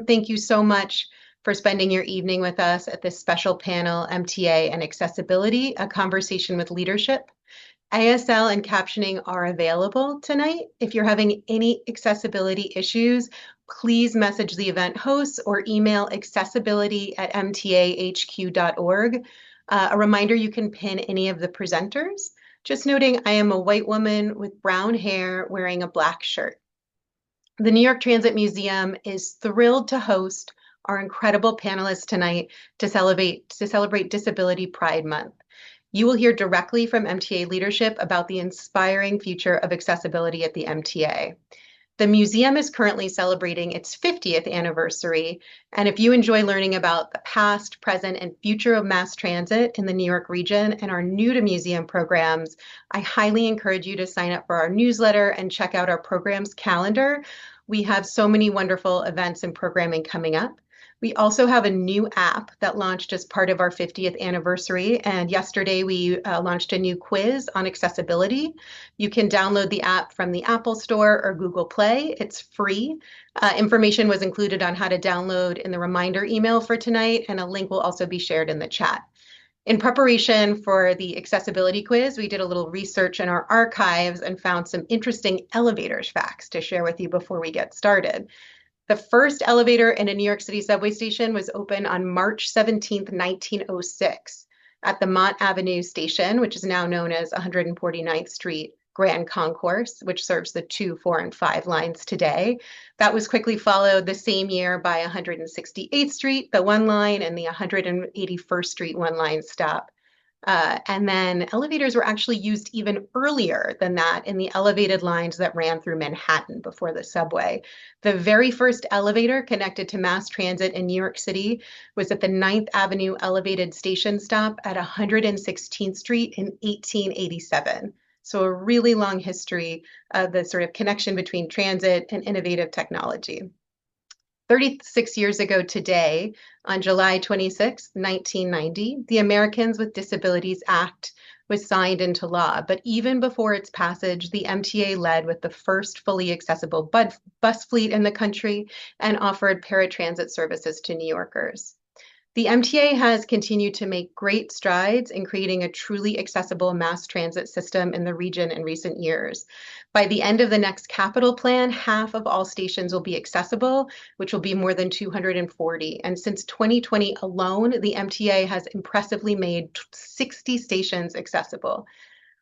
Thank you so much for spending your evening with us at this special panel, MTA and Accessibility, a conversation with leadership. ASL and captioning are available tonight. If you're having any accessibility issues, please message the event hosts or email accessibility@mtahq.org. A reminder, you can pin any of the presenters. Just noting, I am a white woman with brown hair wearing a black shirt. The New York Transit Museum is thrilled to host our incredible panelists tonight to celebrate Disability Pride Month. You will hear directly from MTA leadership about the inspiring future of accessibility at the MTA. The museum is currently celebrating its 50th anniversary, and if you enjoy learning about the past, present, and future of mass transit in the New York region and are new to museum programs, I highly encourage you to sign up for our newsletter and check out our programs calendar. We have so many wonderful events and programming coming up. We also have a new app that launched as part of our 50th anniversary, and yesterday we launched a new quiz on accessibility. You can download the app from the Apple Store or Google Play. It's free. Information was included on how to download in the reminder email for tonight, and a link will also be shared in the chat. In preparation for the accessibility quiz, we did a little research in our archives and found some interesting elevators facts to share with you before we get started. The first elevator in a New York City subway station was opened on March 17, 1906, at the Mott Avenue station, which is now known as 149th Street Grand Concourse, which serves the 2, 4, and 5 lines today. That was quickly followed the same year by 168th Street, the 1 line, and the 181st Street 1 line stop. And then elevators were actually used even earlier than that in the elevated lines that ran through Manhattan before the subway. The very first elevator connected to mass transit in New York City was at the 9th Avenue elevated station stop at 116th Street in 1887. So a really long history of the sort of connection between transit and innovative technology. 36 years ago today, on July 26, 1990, the Americans with Disabilities Act was signed into law. But even before its passage, the MTA led with the first fully accessible bus fleet in the country and offered paratransit services to New Yorkers. The MTA has continued to make great strides in creating a truly accessible mass transit system in the region in recent years. By the end of the next capital plan, half of all stations will be accessible, which will be more than 240. And since 2020 alone, the MTA has impressively made 60 stations accessible.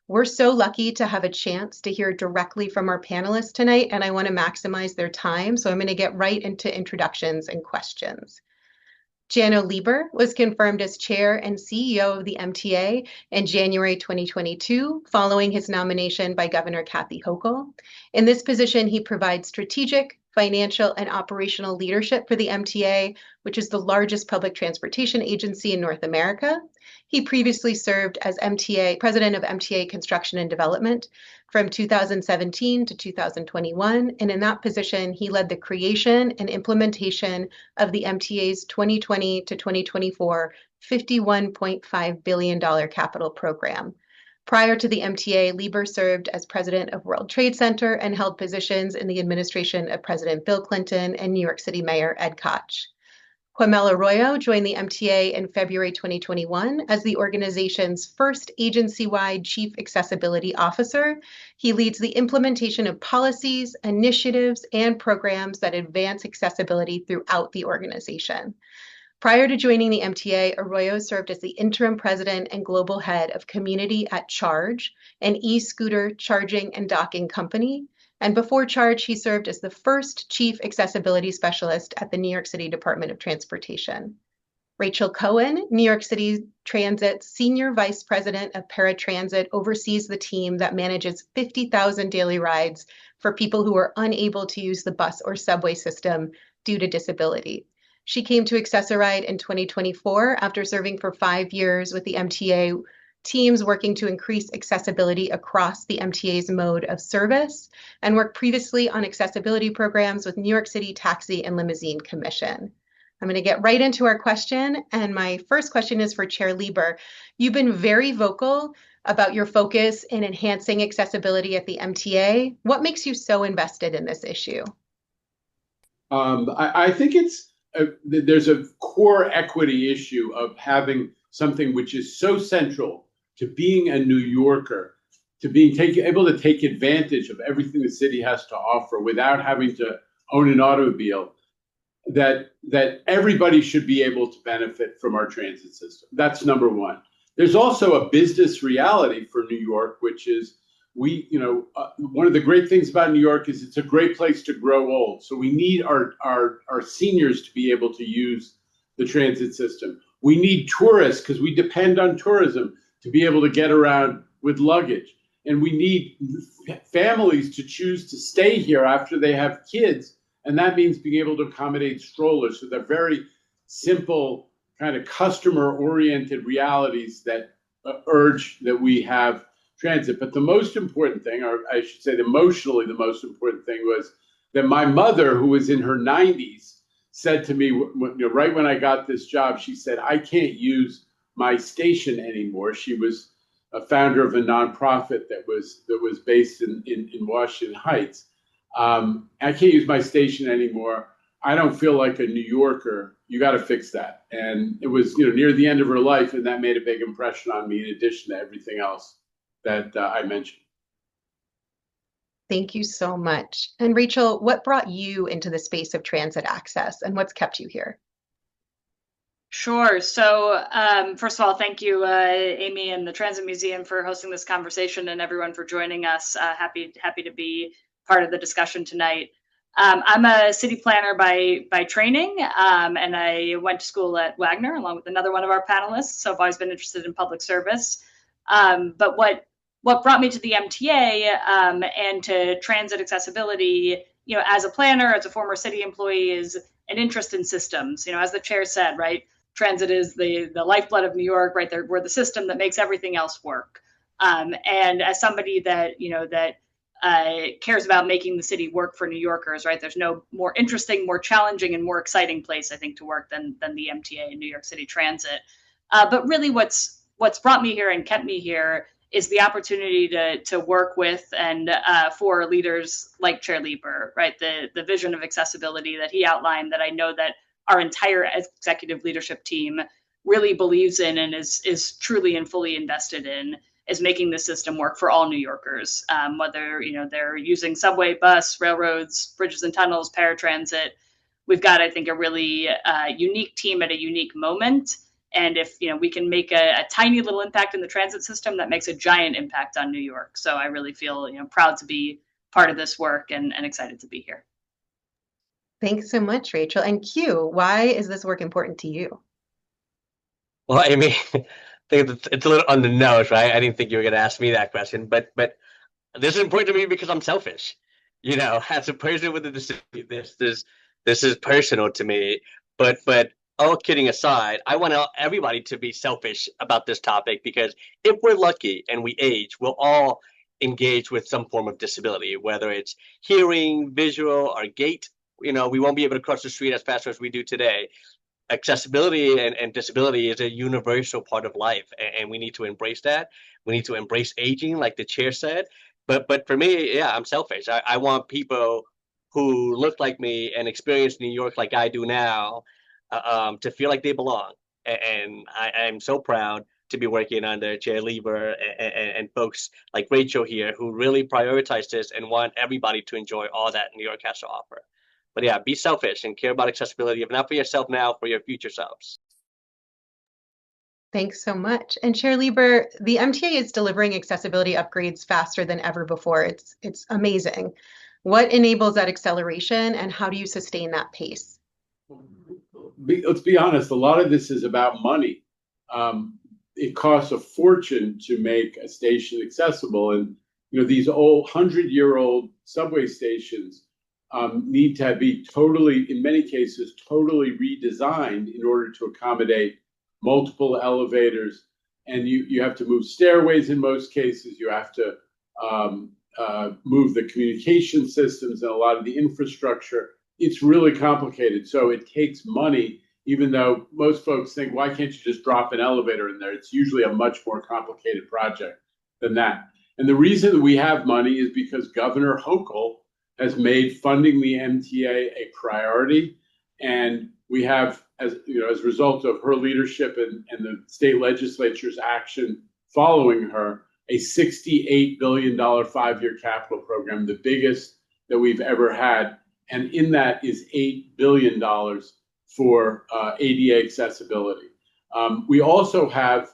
We're so lucky to have a chance to hear directly from our panelists tonight, and I want to maximize their time. So I'm going to get right into introductions and questions. Janno Lieber was confirmed as chair and CEO of the MTA in January 2022, following his nomination by Governor Kathy Hochul. In this position, he provides strategic, financial, and operational leadership for the MTA, which is the largest public transportation agency in North America. He previously served as president of MTA Construction and Development from 2017 to 2021, and in that position, he led the creation and implementation of the MTA's 2020 to 2024 $51.5 billion capital program. Prior to the MTA, Lieber served as president of World Trade Center and held positions in the administration of President Bill Clinton and New York City Mayor Ed Koch. Quemuel Arroyo joined the MTA in February 2021 as the organization's first agency-wide Chief Accessibility Officer. He leads the implementation of policies, initiatives, and programs that advance accessibility throughout the organization. Prior to joining the MTA, Arroyo served as the interim president and global head of Community at Charge, an e-scooter charging and docking company. And before Charge, he served as the first chief accessibility specialist at the New York City Department of Transportation. Rachel Cohen, New York City Transit's Senior Vice President of Paratransit, oversees the team that manages 50,000 daily rides for people who are unable to use the bus or subway system due to disability. She came to Accessoride in 2024 after serving for 5 years with the MTA teams working to increase accessibility across the MTA's mode of service, and worked previously on accessibility programs with New York City Taxi and Limousine Commission. I'm going to get right into our question, and my first question is for Chair Lieber. You've been very vocal about your focus in enhancing accessibility at the MTA. What makes you so invested in this issue? I think it's there's a core equity issue of having something which is so central to being a New Yorker, to being able to take advantage of everything the city has to offer without having to own an automobile, that everybody should be able to benefit from our transit system. That's number one. There's also a business reality for New York, which is one of the great things about New York is it's a great place to grow old. So we need our seniors to be able to use the transit system. We need tourists because we depend on tourism to be able to get around with luggage. And we need families to choose to stay here after they have kids. And that means being able to accommodate strollers. So they're very simple, kind of customer-oriented realities that urge that we have transit. But the most important thing, or I should say emotionally the most important thing, was that my mother, who was in her 90s, said to me, right when I got this job, she said, I can't use my station anymore. She was a founder of a nonprofit that was based in Washington Heights. I can't use my station anymore. I don't feel like a New Yorker. You got to fix that. And it was near the end of her life, and that made a big impression on me in addition to everything else that I mentioned. Thank you so much. And Rachel, what brought you into the space of transit access and what's kept you here? Sure. So, first of all, thank you, Amy and the Transit Museum for hosting this conversation and everyone for joining us. Happy to be part of the discussion tonight. I'm a city planner by training, and I went to school at Wagner along with another one of our panelists. So I've always been interested in public service. But what brought me to the MTA and to transit accessibility, as a planner, as a former city employee, is an interest in systems. As the chair said, right, transit is the lifeblood of New York, right? We're the system that makes everything else work. And as somebody that cares about making the city work for New Yorkers, right? There's no more interesting, more challenging, and more exciting place, I think, to work than the MTA and New York City Transit. But really, what's brought me here and kept me here is the opportunity to work with and for leaders like Chair Lieber, right? The vision of accessibility that he outlined, that I know that our entire executive leadership team really believes in and is truly and fully invested in, is making the system work for all New Yorkers, whether they're using subway, bus, railroads, bridges and tunnels, paratransit. We've got, I think, a really unique team at a unique moment. And if we can make a tiny little impact in the transit system, that makes a giant impact on New York. So I really feel proud to be part of this work and excited to be here. Thanks so much, Rachel. And Q, why is this work important to you? Well, Amy, I think it's a little on the nose, right? I didn't think you were going to ask me that question, but this is important to me because I'm selfish. As a person with a disability, this is personal to me. But all kidding aside, I want everybody to be selfish about this topic because if we're lucky and we age, we'll all engage with some form of disability, whether it's hearing, visual, or gait. We won't be able to cross the street as fast as we do today. Accessibility and disability is a universal part of life, and we need to embrace that. We need to embrace aging, like the chair said. But for me, yeah, I'm selfish. I want people who look like me and experience New York like I do now to feel like they belong. And I'm so proud to be working under Chair Lieber and folks like Rachel here who really prioritize this and want everybody to enjoy all that New York has to offer. But yeah, be selfish and care about accessibility, if not for yourself now, for your future selves. Thanks so much. And Chair Lieber, the MTA is delivering accessibility upgrades faster than ever before. It's amazing. What enables that acceleration and how do you sustain that pace? Let's be honest, a lot of this is about money. It costs a fortune to make a station accessible. And these old 100-year-old subway stations need to be totally, in many cases, totally redesigned in order to accommodate multiple elevators. And you have to move stairways in most cases. You have to move the communication systems and a lot of the infrastructure. It's really complicated. So it takes money, even though most folks think, why can't you just drop an elevator in there? It's usually a much more complicated project than that. And the reason that we have money is because Governor Hochul has made funding the MTA a priority. And we have, as you know, as a result of her leadership and the state legislature's action following her, a $68 billion 5-year capital program, the biggest that we've ever had. And in that is $8 billion for ADA accessibility. We also have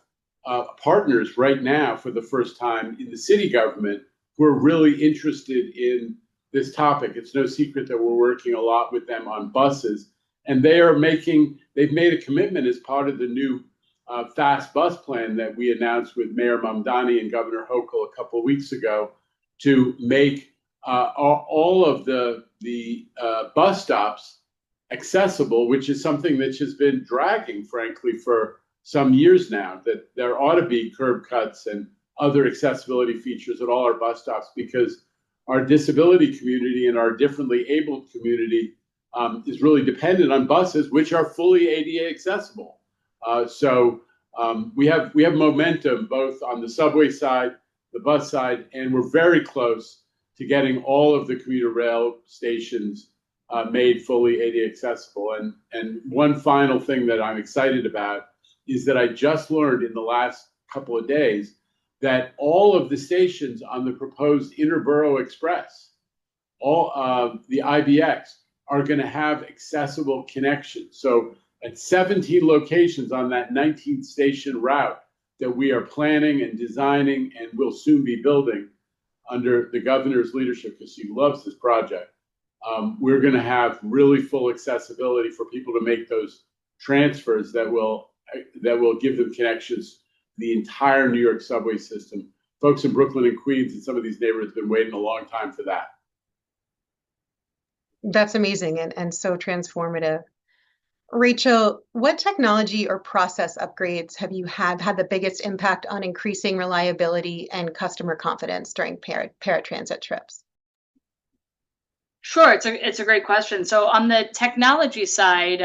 partners right now for the first time in the city government who are really interested in this topic. It's no secret that we're working a lot with them on buses, and they've made a commitment as part of the new fast bus plan that we announced with Mayor Mamdani and Governor Hochul a couple of weeks ago to make all of the bus stops accessible, which is something that has been dragging, frankly, for some years now, that there ought to be curb cuts and other accessibility features at all our bus stops, because our disability community and our differently abled community is really dependent on buses, which are fully ADA accessible. So we have momentum both on the subway side, the bus side, and we're very close to getting all of the commuter rail stations made fully ADA accessible. And one final thing that I'm excited about is that I just learned in the last couple of days that all of the stations on the proposed Interborough Express, all the IBX, are going to have accessible connections. So at 17 locations on that 19-station route that we are planning and designing and will soon be building under the governor's leadership, because he loves this project, we're going to have really full accessibility for people to make those transfers that will give them connections the entire New York subway system. Folks in Brooklyn and Queens and some of these neighborhoods have been waiting a long time for that. That's amazing and so transformative. Rachel, what technology or process upgrades have you had the biggest impact on increasing reliability and customer confidence during paratransit trips? Sure, it's a great question. So on the technology side,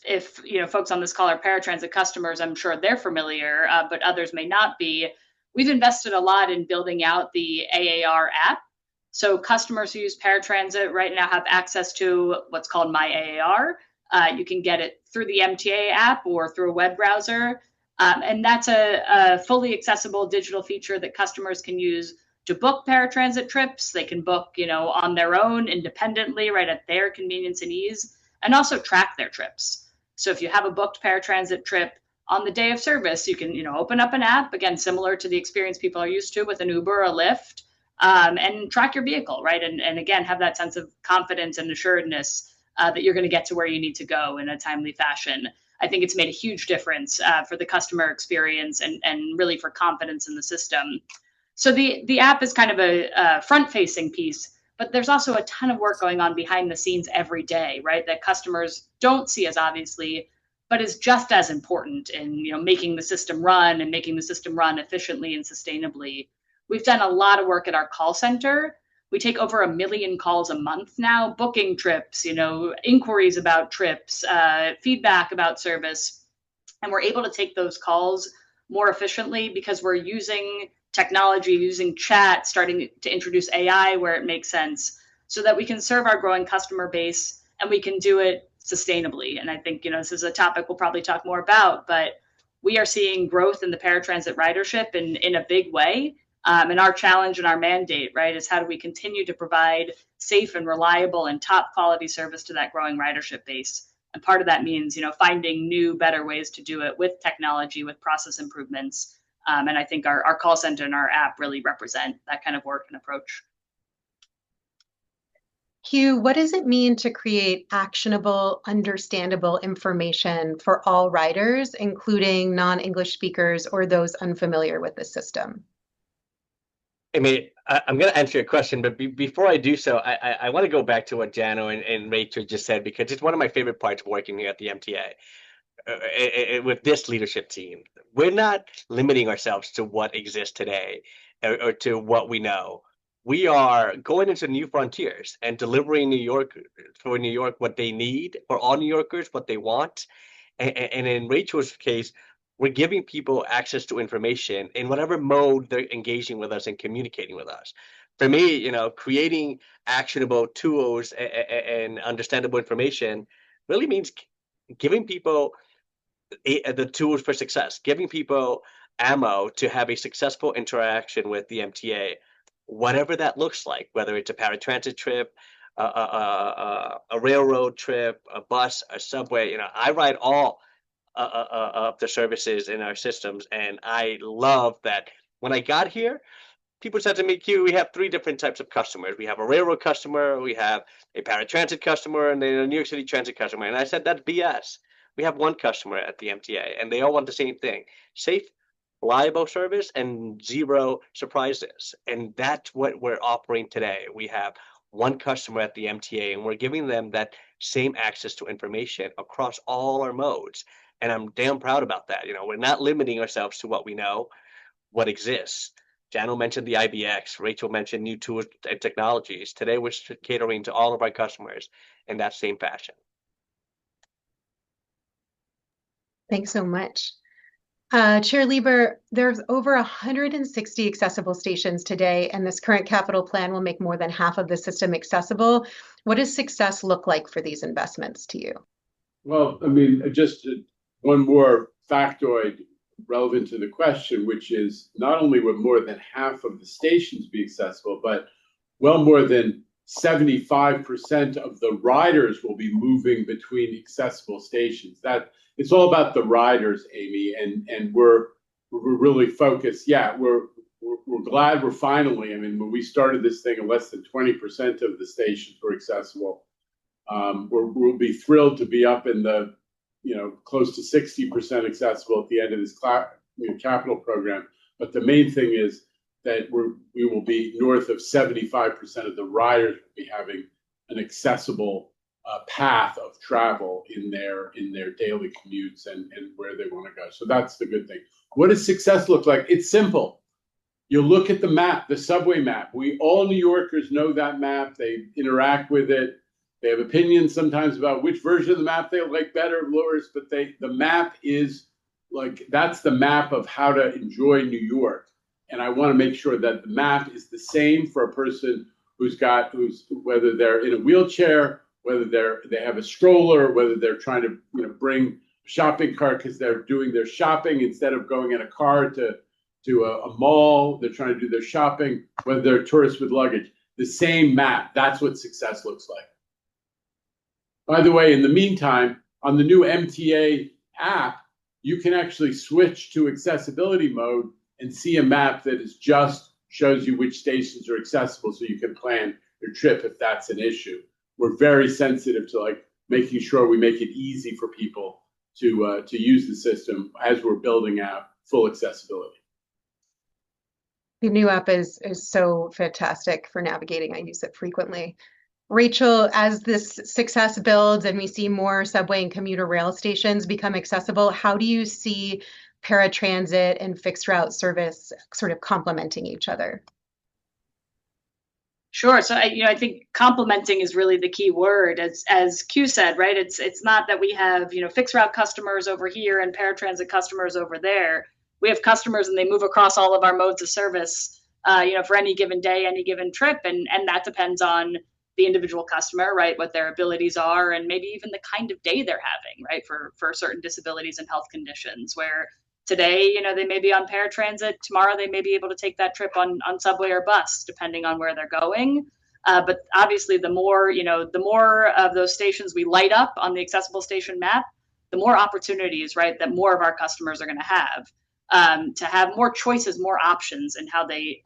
if you know folks on this call are paratransit customers, I'm sure they're familiar, but others may not be. We've invested a lot in building out the AAR app. So customers who use paratransit right now have access to what's called My AAR. You can get it through the MTA app or through a web browser, and that's a fully accessible digital feature that customers can use to book paratransit trips. They can book, on their own independently, right at their convenience and ease, and also track their trips. So if you have a booked paratransit trip on the day of service, you can, open up an app, again, similar to the experience people are used to with an Uber or a Lyft, and track your vehicle, right? And again, have that sense of confidence and assuredness that you're going to get to where you need to go in a timely fashion. I think it's made a huge difference for the customer experience and really for confidence in the system. So the app is kind of a front-facing piece, but there's also a ton of work going on behind the scenes every day, right? That customers don't see as obviously, but is just as important in making the system run and making the system run efficiently and sustainably. We've done a lot of work at our call center. We take over 1 million calls a month now, booking trips, inquiries about trips, feedback about service, and we're able to take those calls more efficiently because we're using technology, using chat, starting to introduce AI where it makes sense, so that we can serve our growing customer base and we can do it sustainably. And I think, this is a topic we'll probably talk more about, but we are seeing growth in the paratransit ridership in a big way. And our challenge and our mandate, right, is how do we continue to provide safe and reliable and top quality service to that growing ridership base? And part of that means, finding new, better ways to do it with technology, with process improvements. And I think our call center and our app really represent that kind of work and approach. Hugh, what does it mean to create actionable, understandable information for all riders, including non-English speakers or those unfamiliar with the system? I'm going to answer your question, but before I do so, I want to go back to what Janno and Rachel just said, because it's one of my favorite parts of working here at the MTA. With this leadership team, we're not limiting ourselves to what exists today or to what we know. We are going into new frontiers and delivering New York what they need, for all New Yorkers what they want. And in Rachel's case, we're giving people access to information in whatever mode they're engaging with us and communicating with us. For me, creating actionable tools and understandable information really means giving people the tools for success, giving people ammo to have a successful interaction with the MTA, whatever that looks like, whether it's a paratransit trip, a railroad trip, a bus, a subway. I ride all of the services in our systems, and I love that. When I got here, people said to me, Q, we have three different types of customers. We have a railroad customer, we have a paratransit customer, and then a New York City transit customer. And I said, that's BS. We have one customer at the MTA, and they all want the same thing: safe, reliable service, and zero surprises. And that's what we're offering today. We have one customer at the MTA, and we're giving them that same access to information across all our modes. And I'm damn proud about that. We're not limiting ourselves to what we know, what exists. Janno mentioned the IBX. Rachel mentioned new tools and technologies. Today, we're catering to all of our customers in that same fashion. Thanks so much. Chair Lieber, there's over 160 accessible stations today, and this current capital plan will make more than half of the system accessible. What does success look like for these investments to you? Well, I mean, just one more factoid relevant to the question, which is not only will more than half of the stations be accessible, but well more than 75% of the riders will be moving between accessible stations. That it's all about the riders, Amy, and we're really focused. Yeah, we're glad we're finally. I mean, when we started this thing, less than 20% of the stations were accessible. We'll be thrilled to be up in the close to 60% accessible at the end of this capital program. But the main thing is that we will be north of 75% of the riders will be having an accessible path of travel in their daily commutes and where they want to go. So that's the good thing. What does success look like? It's simple. You look at the map, the subway map. All New Yorkers know that map. They interact with it. They have opinions sometimes about which version of the map they like better, lowers, but the map is like, that's the map of how to enjoy New York. And I want to make sure that the map is the same for a person who's whether they're in a wheelchair, whether they have a stroller, whether they're trying to bring a shopping cart because they're doing their shopping instead of going in a car to a mall. They're trying to do their shopping, whether they're tourists with luggage. The same map. That's what success looks like. By the way, in the meantime, on the new MTA app, you can actually switch to accessibility mode and see a map that just shows you which stations are accessible so you can plan your trip if that's an issue. We're very sensitive to making sure we make it easy for people to use the system as we're building out full accessibility. The new app is so fantastic for navigating. I use it frequently. Rachel, as this success builds and we see more subway and commuter rail stations become accessible, how do you see paratransit and fixed route service sort of complementing each other? Sure. So I think complementing is really the key word. As Q said, right? It's not that we have fixed route customers over here and paratransit customers over there. We have customers and they move across all of our modes of service, for any given day, any given trip, and that depends on the individual customer, right? What their abilities are, and maybe even the kind of day they're having, right? For certain disabilities and health conditions, where today, they may be on paratransit. Tomorrow, they may be able to take that trip on subway or bus, depending on where they're going. But obviously, the more of those stations we light up on the accessible station map, the more opportunities, right, that more of our customers are going to have more choices, more options in how they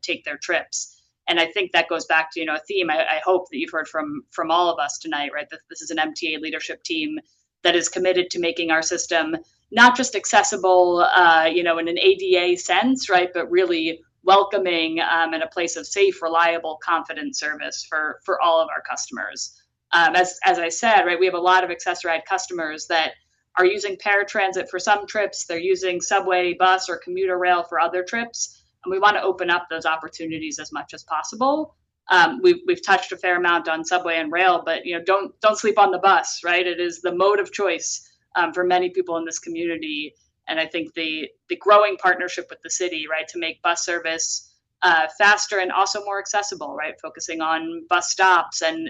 take their trips. And I think that goes back to a theme I hope that you've heard from all of us tonight, right? That this is an MTA leadership team that is committed to making our system not just accessible, in an ADA sense, right, but really welcoming and a place of safe, reliable, confident service for all of our customers. As I said, right, we have a lot of Access-Ride customers that are using paratransit for some trips. They're using subway, bus, or commuter rail for other trips. And we want to open up those opportunities as much as possible. We've touched a fair amount on subway and rail, but don't sleep on the bus, right? It is the mode of choice for many people in this community. And I think the growing partnership with the city, right, to make bus service faster and also more accessible, right, focusing on bus stops and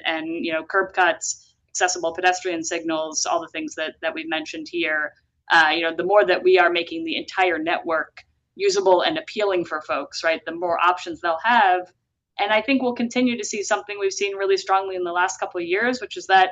curb cuts, accessible pedestrian signals, all the things that we've mentioned here. The more that we are making the entire network usable and appealing for folks, right, the more options they'll have. And I think we'll continue to see something we've seen really strongly in the last couple of years, which is that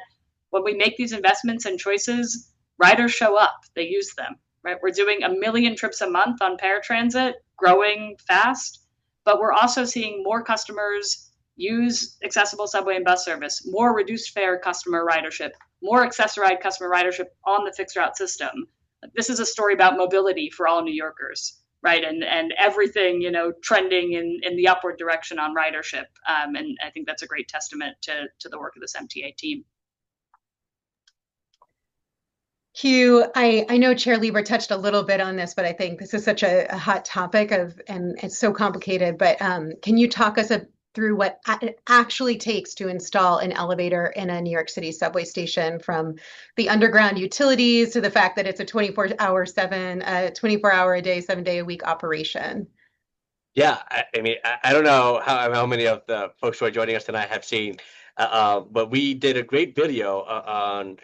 when we make these investments and choices, riders show up, they use them, right? We're doing 1 million trips a month on paratransit, growing fast, but we're also seeing more customers use accessible subway and bus service, more reduced fare customer ridership, more accessorized customer ridership on the fixed route system. This is a story about mobility for all New Yorkers, right? And everything, trending in the upward direction on ridership. And I think that's a great testament to the work of this MTA team. Hugh, I know Chair Lieber touched a little bit on this, but I think this is such a hot topic and it's so complicated. But can you talk us through what it actually takes to install an elevator in a New York City subway station, from the underground utilities to the fact that it's a 24-hour a day, 7-day a week operation? Yeah, I don't know how many of the folks who are joining us tonight have seen, but we did a great video on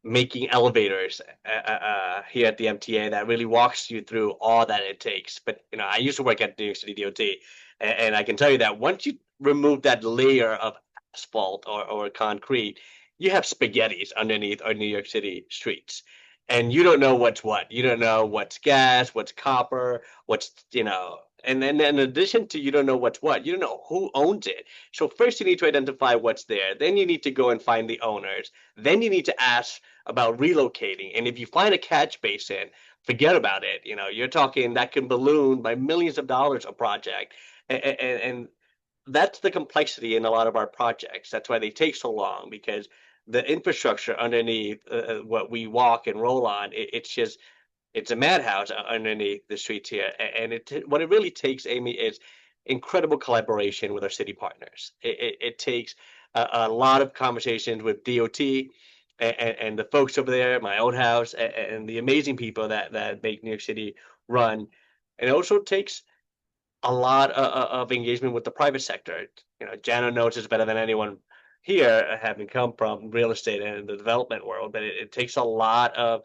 making elevators here at the MTA that really walks you through all that it takes. But I used to work at New York City DOT, and I can tell you that once you remove that layer of asphalt or concrete, you have spaghettis underneath our New York City streets, and you don't know what's what. You don't know what's gas, what's copper, what's And then in addition to you don't know what's what, you don't know who owns it. So first you need to identify what's there. Then you need to go and find the owners. Then you need to ask about relocating. And if you find a catch basin, forget about it. You're talking that can balloon by millions of dollars a project. And that's the complexity in a lot of our projects. That's why they take so long, because the infrastructure underneath what we walk and roll on, it's a madhouse underneath the streets here. And what it really takes, Amy, is incredible collaboration with our city partners. It takes a lot of conversations with DOT and the folks over there, my own house, and the amazing people that make New York City run. And it also takes a lot of engagement with the private sector. Janno knows this better than anyone here, having come from real estate and the development world, but it takes a lot of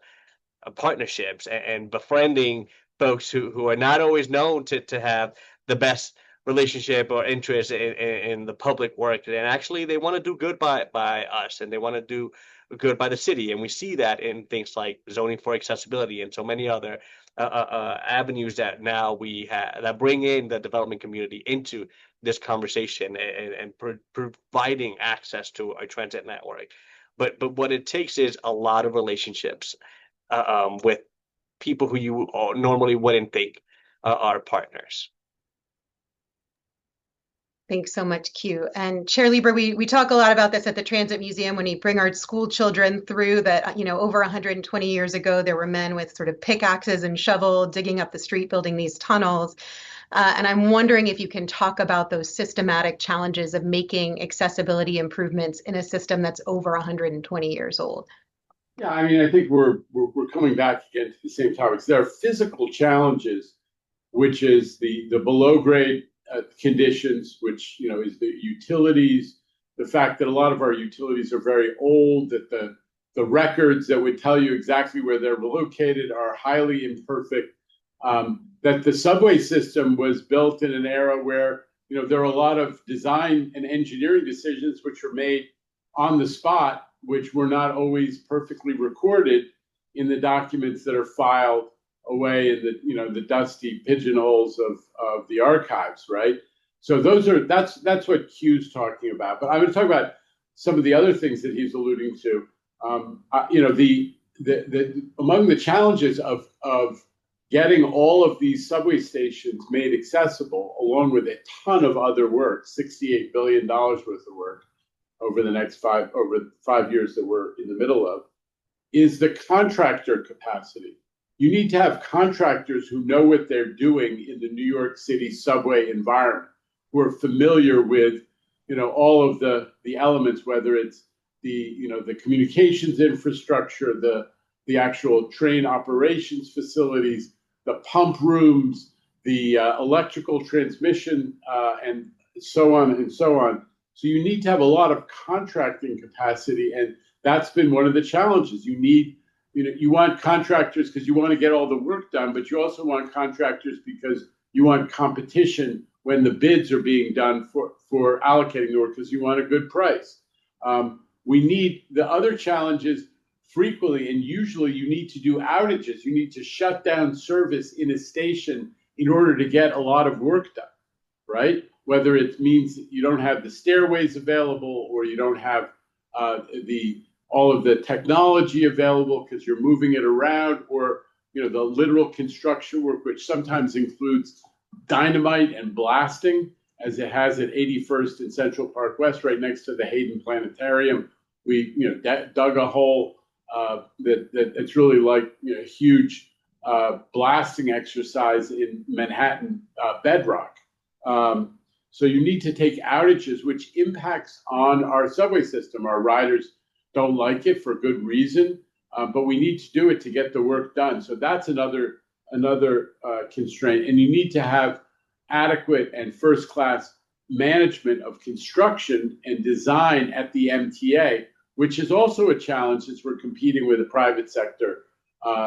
partnerships and befriending folks who are not always known to have the best relationship or interest in the public work, and actually they want to do good by us, and they want to do good by the city. And we see that in things like zoning for accessibility and so many other avenues that now we have that bring in the development community into this conversation and providing access to our transit network. But what it takes is a lot of relationships with people who you normally wouldn't think are partners. Thanks so much, Q. And Chair Lieber, we talk a lot about this at the Transit Museum when we bring our school children through that, over 120 years ago, there were men with sort of pickaxes and shovel digging up the street, building these tunnels. And I'm wondering if you can talk about those systematic challenges of making accessibility improvements in a system that's over 120 years old. Yeah, I think we're coming back again to the same topics. There are physical challenges, which is the below grade conditions, which is the utilities, the fact that a lot of our utilities are very old, that the records that would tell you exactly where they're located are highly imperfect, that the subway system was built in an era where there are a lot of design and engineering decisions which are made on the spot, which were not always perfectly recorded in the documents that are filed away in the dusty pigeonholes of the archives, right? So that's what Q's talking about. But I'm going to talk about some of the other things that he's alluding to. Among the challenges of getting all of these subway stations made accessible, along with a ton of other work, $68 billion worth of work over the next 5 years that we're in the middle of, is the contractor capacity. You need to have contractors who know what they're doing in the New York City subway environment, who are familiar with, all of the elements, whether it's the communications infrastructure, the actual train operations facilities, the pump rooms, the electrical transmission, and so on and so on. So you need to have a lot of contracting capacity, and that's been one of the challenges. You want contractors because you want to get all the work done, but you also want contractors because you want competition when the bids are being done for allocating the work because you want a good price. We need the other challenges frequently, and usually you need to do outages. You need to shut down service in a station in order to get a lot of work done, right? Whether it means you don't have the stairways available or you don't have all of the technology available because you're moving it around, or the literal construction work, which sometimes includes dynamite and blasting, as it has at 81st and Central Park West, right next to the Hayden Planetarium. We dug a hole that's really like a huge blasting exercise in Manhattan bedrock. So you need to take outages, which impacts on our subway system. Our riders don't like it for good reason, but we need to do it to get the work done. So that's another constraint. And you need to have adequate and first-class management of construction and design at the MTA, which is also a challenge since we're competing with the private sector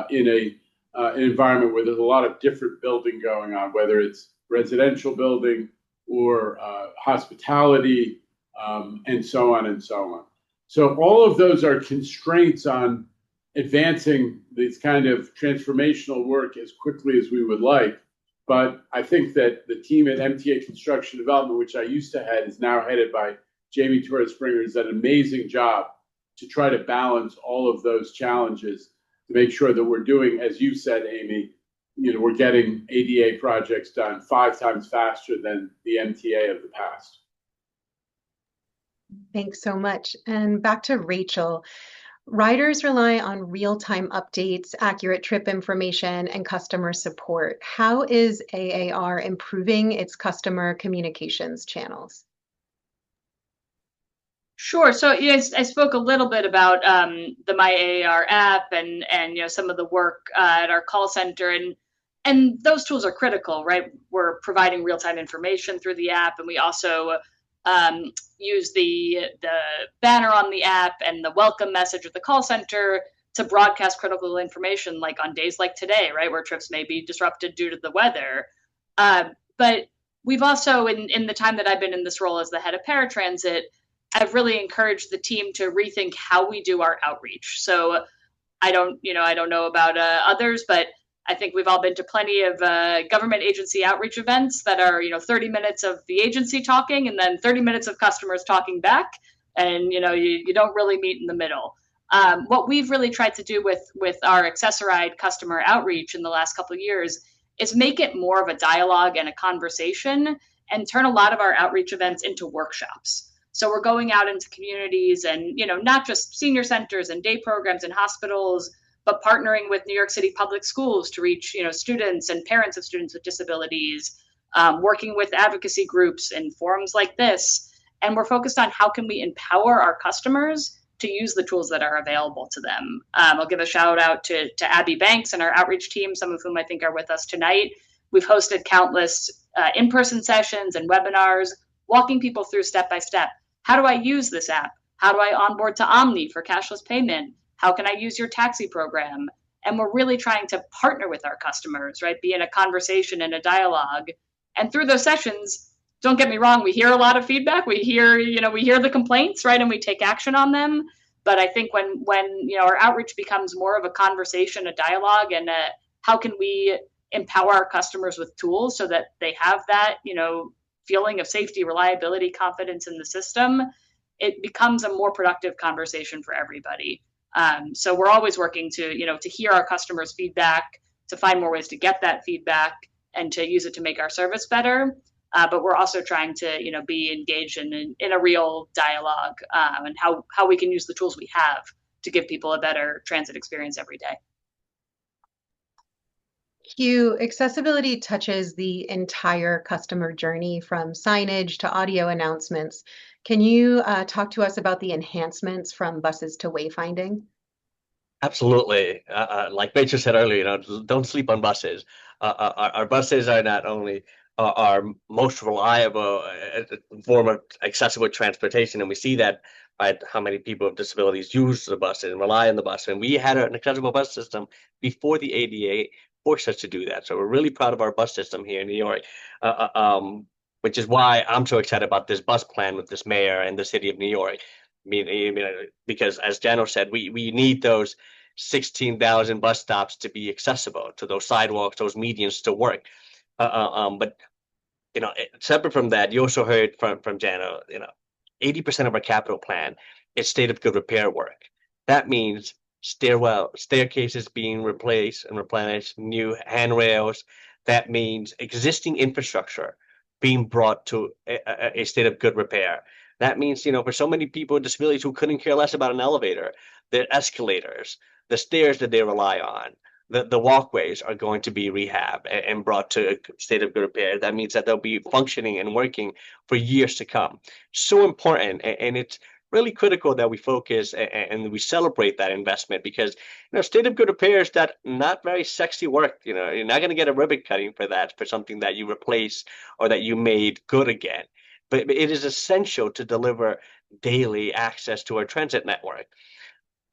in an environment where there's a lot of different building going on, whether it's residential building or hospitality, and so on and so on. So all of those are constraints on advancing this kind of transformational work as quickly as we would like. But I think that the team at MTA Construction Development, which I used to head, is now headed by Jamie Torres Springer, has done an amazing job to try to balance all of those challenges to make sure that we're doing, as you said, Amy, we're getting ADA projects done 5 times faster than the MTA of the past. Thanks so much. And back to Rachel. Riders rely on real-time updates, accurate trip information, and customer support. How is AAR improving its customer communications channels? Sure. So I spoke a little bit about the My AAR app and some of the work at our call center, and those tools are critical, right? We're providing real-time information through the app, and we also use the banner on the app and the welcome message at the call center to broadcast critical information, like on days like today, right, where trips may be disrupted due to the weather. But we've also, in the time that I've been in this role as the head of paratransit, I've really encouraged the team to rethink how we do our outreach. So I don't know about others, but I think we've all been to plenty of government agency outreach events that are, 30 minutes of the agency talking and then 30 minutes of customers talking back. And, you don't really meet in the middle. What we've really tried to do with our Accessoride customer outreach in the last couple of years is make it more of a dialogue and a conversation and turn a lot of our outreach events into workshops. So we're going out into communities and, not just senior centers and day programs and hospitals, but partnering with New York City public schools to reach, students and parents of students with disabilities, working with advocacy groups and forums like this. And we're focused on how can we empower our customers to use the tools that are available to them. I'll give a shout out to Abby Banks and our outreach team, some of whom I think are with us tonight. We've hosted countless in-person sessions and webinars, walking people through step-by-step. How do I use this app? How do I onboard to Omni for cashless payment? How can I use your taxi program? And we're really trying to partner with our customers, right? Be in a conversation and a dialogue. And through those sessions, don't get me wrong, we hear a lot of feedback. We hear the complaints, right? And we take action on them. But I think when our outreach becomes more of a conversation, a dialogue, and how can we empower our customers with tools so that they have that, feeling of safety, reliability, confidence in the system, it becomes a more productive conversation for everybody. So we're always working to hear our customers' feedback, to find more ways to get that feedback and to use it to make our service better. But we're also trying to, be engaged in a real dialogue and how we can use the tools we have to give people a better transit experience every day. Hugh, accessibility touches the entire customer journey from signage to audio announcements. Can you talk to us about the enhancements from buses to wayfinding? Absolutely. Like Rachel said earlier, don't sleep on buses. Our buses are not only our most reliable form of accessible transportation, and we see that by how many people with disabilities use the bus and rely on the bus. And we had an accessible bus system before the ADA forced us to do that. So we're really proud of our bus system here in New York, which is why I'm so excited about this bus plan with this mayor and the city of New York. Because as Janno said, we need those 16,000 bus stops to be accessible, to those sidewalks, those medians to work. But separate from that, you also heard from Janno, 80% of our capital plan is state of good repair work. That means staircases being replaced and replenished, new handrails. That means existing infrastructure being brought to a state of good repair. That means, for so many people with disabilities who couldn't care less about an elevator, the escalators, the stairs that they rely on, the walkways are going to be rehabbed and brought to a state of good repair. That means that they'll be functioning and working for years to come. So important, and it's really critical that we focus and we celebrate that investment, because state of good repair is that not very sexy work. You're not going to get a ribbon cutting for that, for something that you replace or that you made good again. But it is essential to deliver daily access to our transit network.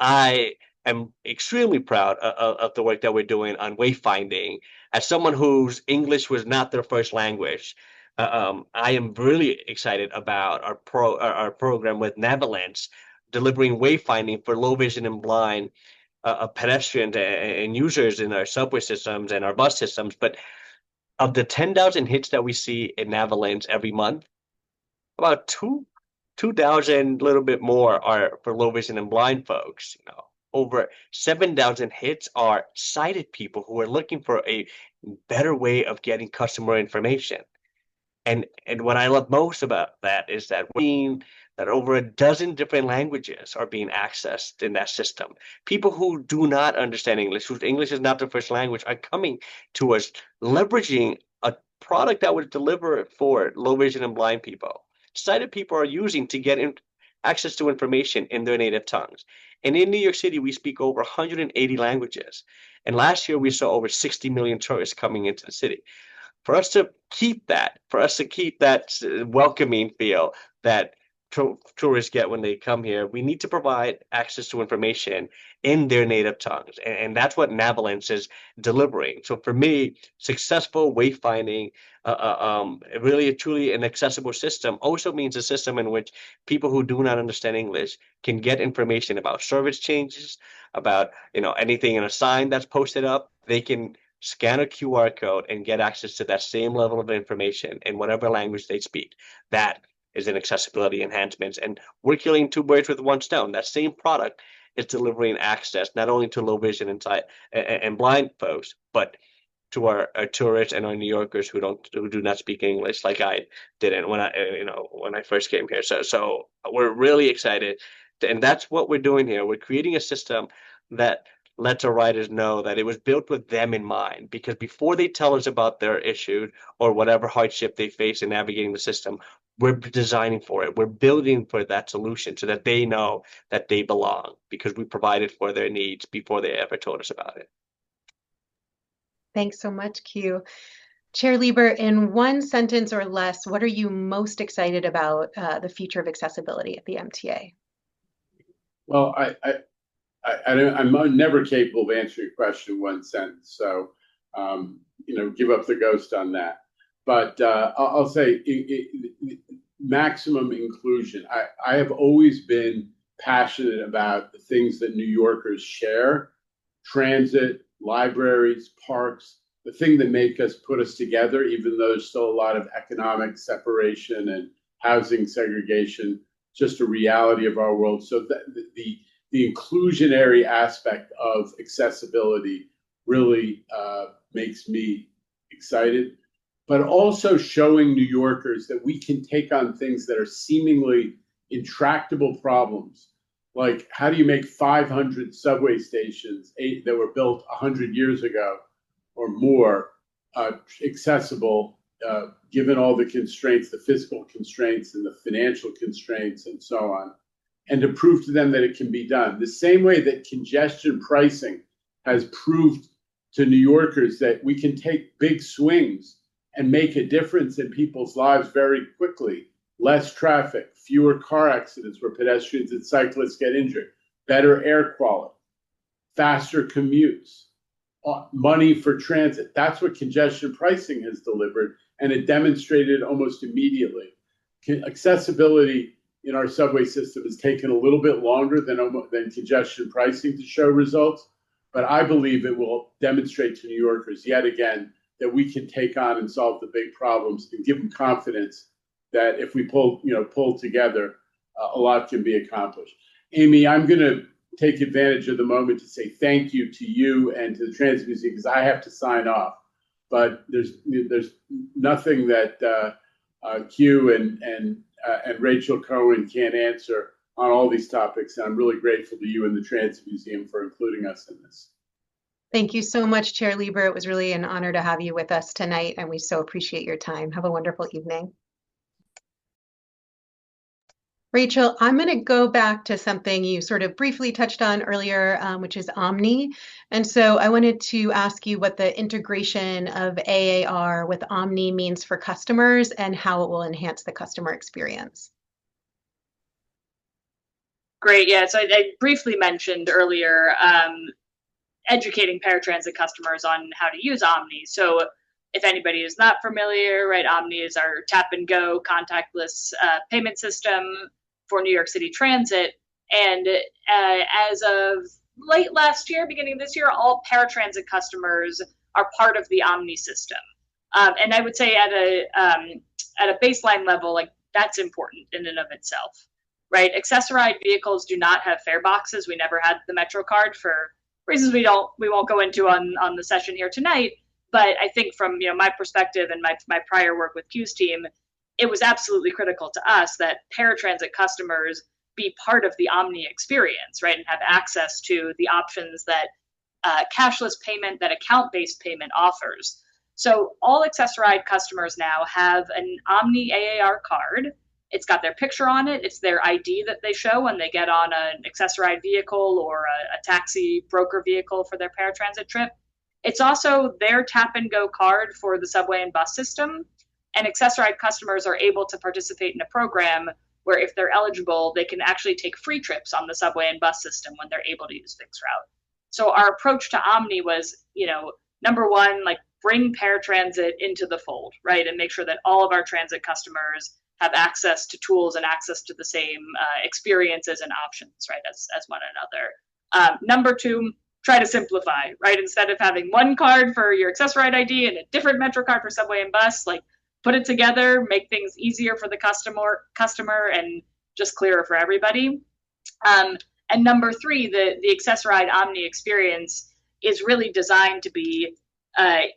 I am extremely proud of the work that we're doing on wayfinding. As someone whose English was not their first language, I am really excited about our program with Navalence, delivering wayfinding for low vision and blind pedestrians and users in our subway systems and our bus systems. But of the 10,000 hits that we see in Navalence every month, about 2,000, a little bit more, are for low vision and blind folks. Over 7,000 hits are sighted people who are looking for a better way of getting customer information. And what I love most about that is that we're seeing that over a dozen different languages are being accessed in that system. People who do not understand English, whose English is not their first language, are coming to us, leveraging a product that was delivered for low vision and blind people. Sighted people are using to get access to information in their native tongues. And in New York City, we speak over 180 languages. And last year, we saw over 60 million tourists coming into the city. For us to keep that welcoming feel that tourists get when they come here, we need to provide access to information in their native tongues. And that's what Navalence is delivering. So for me, successful wayfinding, really truly an accessible system also means a system in which people who do not understand English can get information about service changes, about anything in a sign that's posted up. They can scan a QR code and get access to that same level of information in whatever language they speak. That is an accessibility enhancements. And we're killing two birds with one stone. That same product is delivering access not only to low vision and blind folks, but to our tourists and our New Yorkers who do not speak English, like I didn't when I first came here. So we're really excited, and that's what we're doing here. We're creating a system that lets our riders know that it was built with them in mind, because before they tell us about their issue or whatever hardship they face in navigating the system, we're designing for it. We're building for that solution so that they know that they belong, because we provided for their needs before they ever told us about it. Thanks so much, Q. Chair Lieber, in one sentence or less, what are you most excited about the future of accessibility at the MTA? Well, I'm never capable of answering a question in one sentence, so give up the ghost on that. But I'll say maximum inclusion. I have always been passionate about the things that New Yorkers share: transit, libraries, parks, the thing that make us put us together, even though there's still a lot of economic separation and housing segregation, just a reality of our world. So the inclusionary aspect of accessibility really makes me excited, but also showing New Yorkers that we can take on things that are seemingly intractable problems. Like, how do you make 500 subway stations, 8 that were built 100 years ago or more, accessible, given all the constraints, the fiscal constraints and the financial constraints and so on, and to prove to them that it can be done. The same way that congestion pricing has proved to New Yorkers that we can take big swings and make a difference in people's lives very quickly. Less traffic, fewer car accidents where pedestrians and cyclists get injured, better air quality, faster commutes, money for transit. That's what congestion pricing has delivered, and it demonstrated almost immediately. Accessibility in our subway system has taken a little bit longer than congestion pricing to show results, but I believe it will demonstrate to New Yorkers yet again that we can take on and solve the big problems and give them confidence that if we pull together, a lot can be accomplished. Amy, I'm going to take advantage of the moment to say thank you to you and to the Transit Museum because I have to sign off. But there's nothing that Q and Rachel Cohen can't answer on all these topics. And I'm really grateful to you and the Transit Museum for including us in this. Thank you so much, Chair Lieber. It was really an honor to have you with us tonight, and we so appreciate your time. Have a wonderful evening. Rachel, I'm going to go back to something you sort of briefly touched on earlier, which is Omni. And so I wanted to ask you what the integration of AAR with Omni means for customers and how it will enhance the customer experience. Great. Yeah, so I briefly mentioned earlier educating paratransit customers on how to use Omni. So if anybody is not familiar, right, Omni is our tap and go contactless payment system for New York City Transit. And as of late last year, beginning of this year, all paratransit customers are part of the Omni system. And I would say at a baseline level, like that's important in and of itself, right? Accessorized vehicles do not have fare boxes. We never had the Metro card for reasons we won't go into on the session here tonight. But I think from my perspective and my prior work with Q's team, it was absolutely critical to us that paratransit customers be part of the Omni experience, right, and have access to the options that cashless payment, that account-based payment offers. So all Accessoride customers now have an Omni AAR card. It's got their picture on it. It's their ID that they show when they get on an Accessoride vehicle or a taxi broker vehicle for their paratransit trip. It's also their tap and go card for the subway and bus system. And Accessoride customers are able to participate in a program where if they're eligible, they can actually take free trips on the subway and bus system when they're able to use Fixed Route. So our approach to Omni was, number one, like bring paratransit into the fold, right? And make sure that all of our transit customers have access to tools and access to the same experiences and options, right, as one another. Number two, try to simplify, right? Instead of having one card for your Accessoride ID and a different Metro card for subway and bus, like put it together, make things easier for the customer and just clearer for everybody. And number three, the Accessoride Omni experience is really designed to be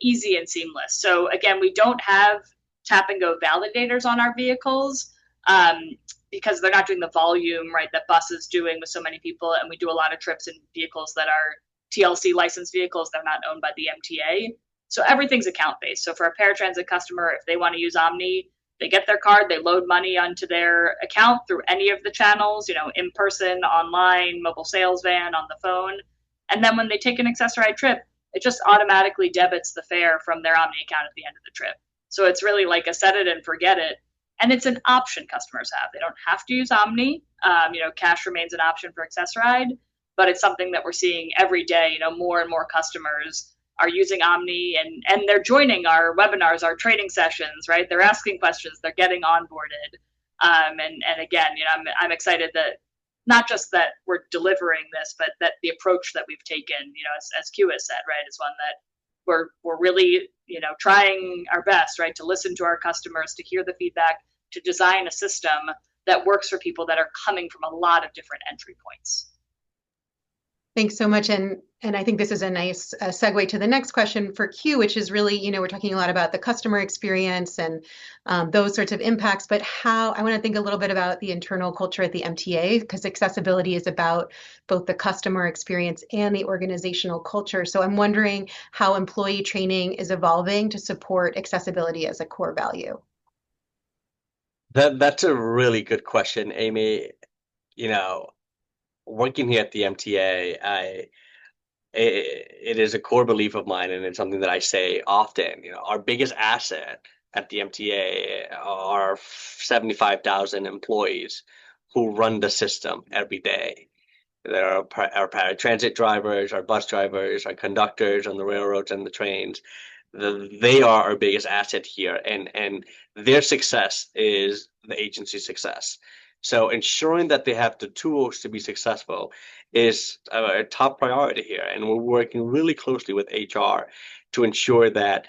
easy and seamless. So again, we don't have tap and go validators on our vehicles because they're not doing the volume, right, that bus is doing with so many people. And we do a lot of trips in vehicles that are TLC licensed vehicles. They're not owned by the MTA. So everything's account-based. So for a paratransit customer, if they want to use Omni, they get their card, they load money onto their account through any of the channels, in person, online, mobile sales van, on the phone. And then when they take an Accessoride trip, it just automatically debits the fare from their Omni account at the end of the trip. So it's really like a set it and forget it. And it's an option customers have. They don't have to use Omni. Cash remains an option for Accessoride, but it's something that we're seeing every day. More and more customers are using Omni and they're joining our webinars, our training sessions, right? They're asking questions, they're getting onboarded. And again, I'm excited that not just that we're delivering this, but that the approach that we've taken, as Q has said, right, is one that we're really, trying our best, right, to listen to our customers, to hear the feedback, to design a system that works for people that are coming from a lot of different entry points. Thanks so much. And I think this is a nice segue to the next question for Q, which is really, we're talking a lot about the customer experience and those sorts of impacts, but how I want to think a little bit about the internal culture at the MTA, because accessibility is about both the customer experience and the organizational culture. So I'm wondering how employee training is evolving to support accessibility as a core value. That's a really good question, Amy. Working here at the MTA, it is a core belief of mine, and it's something that I say often. Our biggest asset at the MTA are 75,000 employees who run the system every day. There are our paratransit drivers, our bus drivers, our conductors on the railroads and the trains. They are our biggest asset here, and their success is the agency's success. So ensuring that they have the tools to be successful is a top priority here, and we're working really closely with HR to ensure that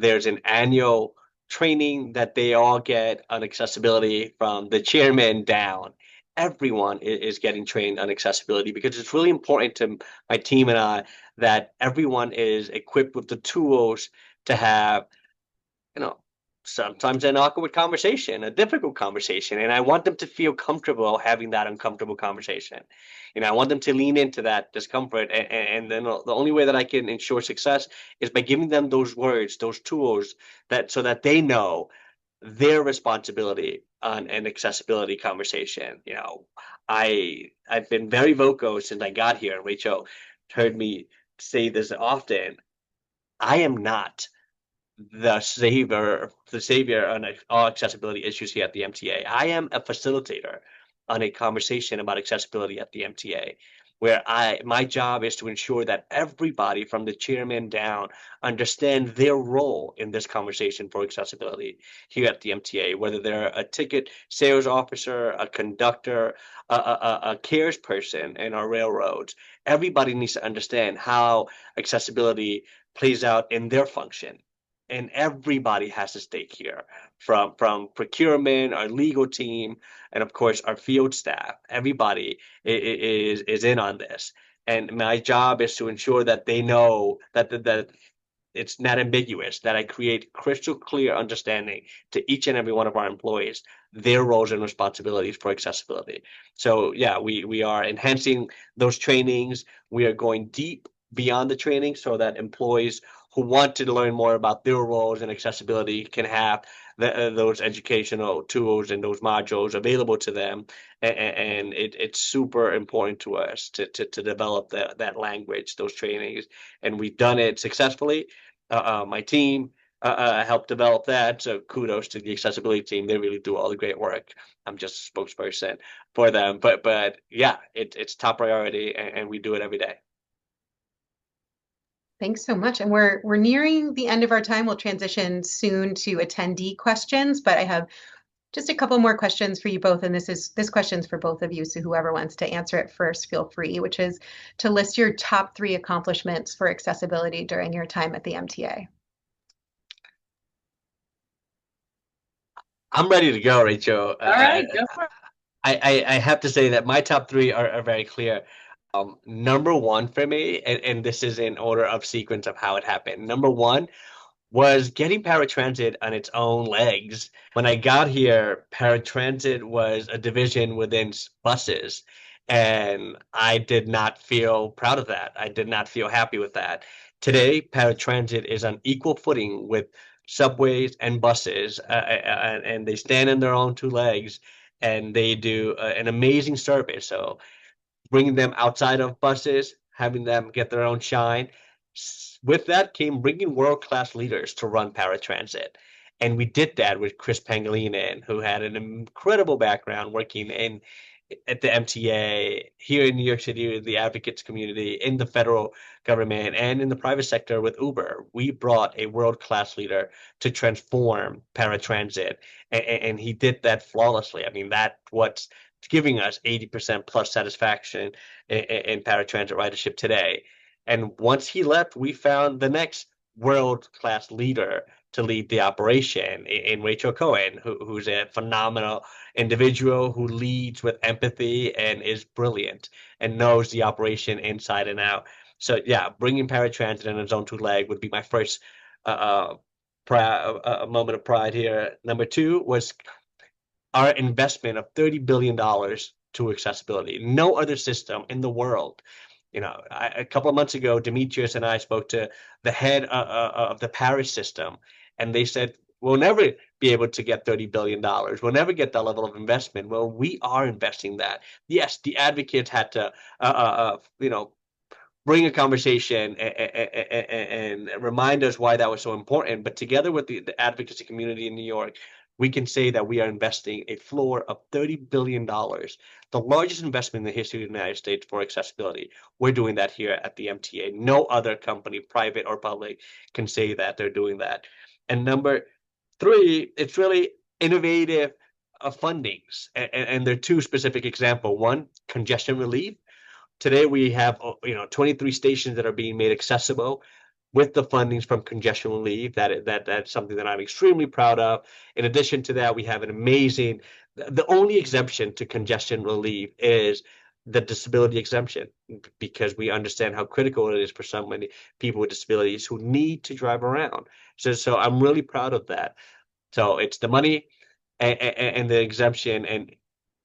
there's an annual training that they all get on accessibility from the chairman down. Everyone is getting trained on accessibility because it's really important to my team and I that everyone is equipped with the tools to have, you know, sometimes an awkward conversation, a difficult conversation, and I want them to feel comfortable having that uncomfortable conversation. I want them to lean into that discomfort, and then the only way that I can ensure success is by giving them those words, those tools that so that they know their responsibility on an accessibility conversation. I've been very vocal since I got here. Rachel heard me say this often. I am not the savior on all accessibility issues here at the MTA. I am a facilitator on a conversation about accessibility at the MTA, where my job is to ensure that everybody from the chairman down understand their role in this conversation for accessibility here at the MTA, whether they're a ticket sales officer, a conductor, a cares person in our railroads. Everybody needs to understand how accessibility plays out in their function, and everybody has a stake here, from procurement, our legal team, and of course our field staff. Everybody is in on this, and my job is to ensure that they know that it's not ambiguous, that I create crystal clear understanding to each and every one of our employees, their roles and responsibilities for accessibility. So yeah, we are enhancing those trainings. We are going deep beyond the training so that employees who want to learn more about their roles and accessibility can have those educational tools and those modules available to them. And it's super important to us to develop that language, those trainings. And we've done it successfully. My team helped develop that. So kudos to the accessibility team. They really do all the great work. I'm just a spokesperson for them. But yeah, it's top priority, and we do it every day. Thanks so much. And we're nearing the end of our time. We'll transition soon to attendee questions, but I have just a couple more questions for you both. And this question's for both of you. So whoever wants to answer it first, feel free, which is to list your top 3 accomplishments for accessibility during your time at the MTA. I'm ready to go, Rachel. All right, go for it. I have to say that my top 3 are very clear. Number 1 for me, and this is in order of sequence of how it happened. Number 1 was getting paratransit on its own legs. When I got here, paratransit was a division within buses, and I did not feel proud of that. I did not feel happy with that. Today, paratransit is on equal footing with subways and buses, and they stand on their own 2 legs, and they do an amazing service. So bringing them outside of buses, having them get their own shine. With that came bringing world-class leaders to run paratransit. And we did that with Chris Pangilinan, who had an incredible background working at the MTA, here in New York City, with the advocates community, in the federal government, and in the private sector with Uber. We brought a world-class leader to transform paratransit, and he did that flawlessly. I mean, that's what's giving us 80% plus satisfaction in paratransit ridership today. And once he left, we found the next world-class leader to lead the operation in Rachel Cohen, who's a phenomenal individual who leads with empathy and is brilliant and knows the operation inside and out. So yeah, bringing paratransit in its own 2 leg would be my first moment of pride here. Number 2 was our investment of $30 billion to accessibility. No other system in the world. A couple of months ago, Demetrius and I spoke to the head of the Paris system, and they said, we'll never be able to get $30 billion. We'll never get that level of investment. Well, we are investing that. Yes, the advocates had to, bring a conversation and remind us why that was so important. But together with the advocacy community in New York, we can say that we are investing a floor of $30 billion, the largest investment in the history of the United States for accessibility. We're doing that here at the MTA. No other company, private or public, can say that they're doing that. And number three, it's really innovative fundings. And there are two specific examples. One, congestion relief. Today we have 23 stations that are being made accessible with the fundings from congestion relief. That's something that I'm extremely proud of. In addition to that, we have an amazing. The only exemption to congestion relief is the disability exemption, because we understand how critical it is for so many people with disabilities who need to drive around. So I'm really proud of that. So it's the money and the exemption, and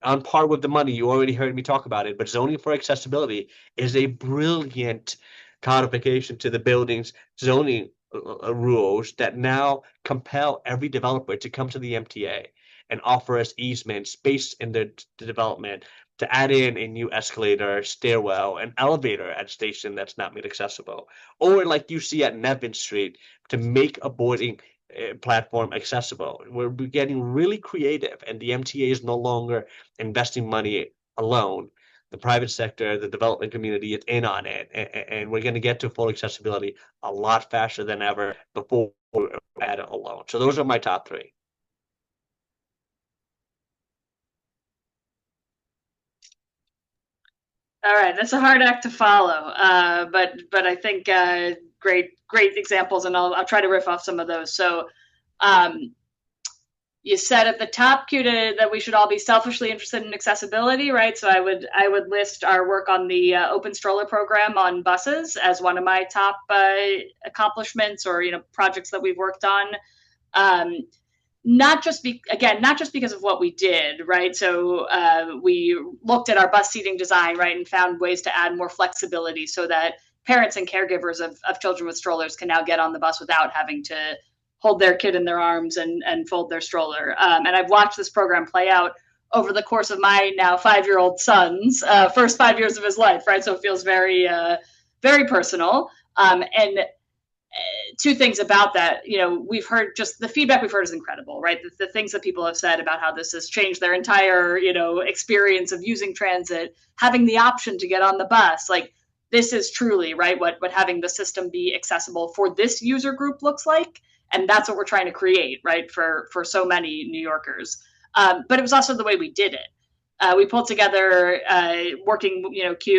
on par with the money. You already heard me talk about it, but zoning for accessibility is a brilliant codification to the building's zoning rules that now compel every developer to come to the MTA and offer us easement space in their development to add in a new escalator, stairwell, an elevator at a station that's not made accessible, or like you see at Nevin Street, to make a boarding platform accessible. We're getting really creative, and the MTA is no longer investing money alone. The private sector, the development community is in on it, and we're going to get to full accessibility a lot faster than ever before we had it alone. So those are my top three. All right, that's a hard act to follow, but I think great examples, and I'll try to riff off some of those. So, you said at the top, Q, that we should all be selfishly interested in accessibility, right? So I would list our work on the open stroller program on buses as one of my top accomplishments, or projects that we've worked on. Not just because of what we did, right? So we looked at our bus seating design, right, and found ways to add more flexibility so that parents and caregivers of children with strollers can now get on the bus without having to hold their kid in their arms and fold their stroller. And I've watched this program play out over the course of my now 5-year-old son's first 5 years of his life, right? So it feels very, very personal. And two things about that, we've heard, just the feedback we've heard is incredible, right? The things that people have said about how this has changed their entire, experience of using transit, having the option to get on the bus, like this is truly, right, what having the system be accessible for this user group looks like. And that's what we're trying to create, right, for so many New Yorkers. But it was also the way we did it. We pulled together, working,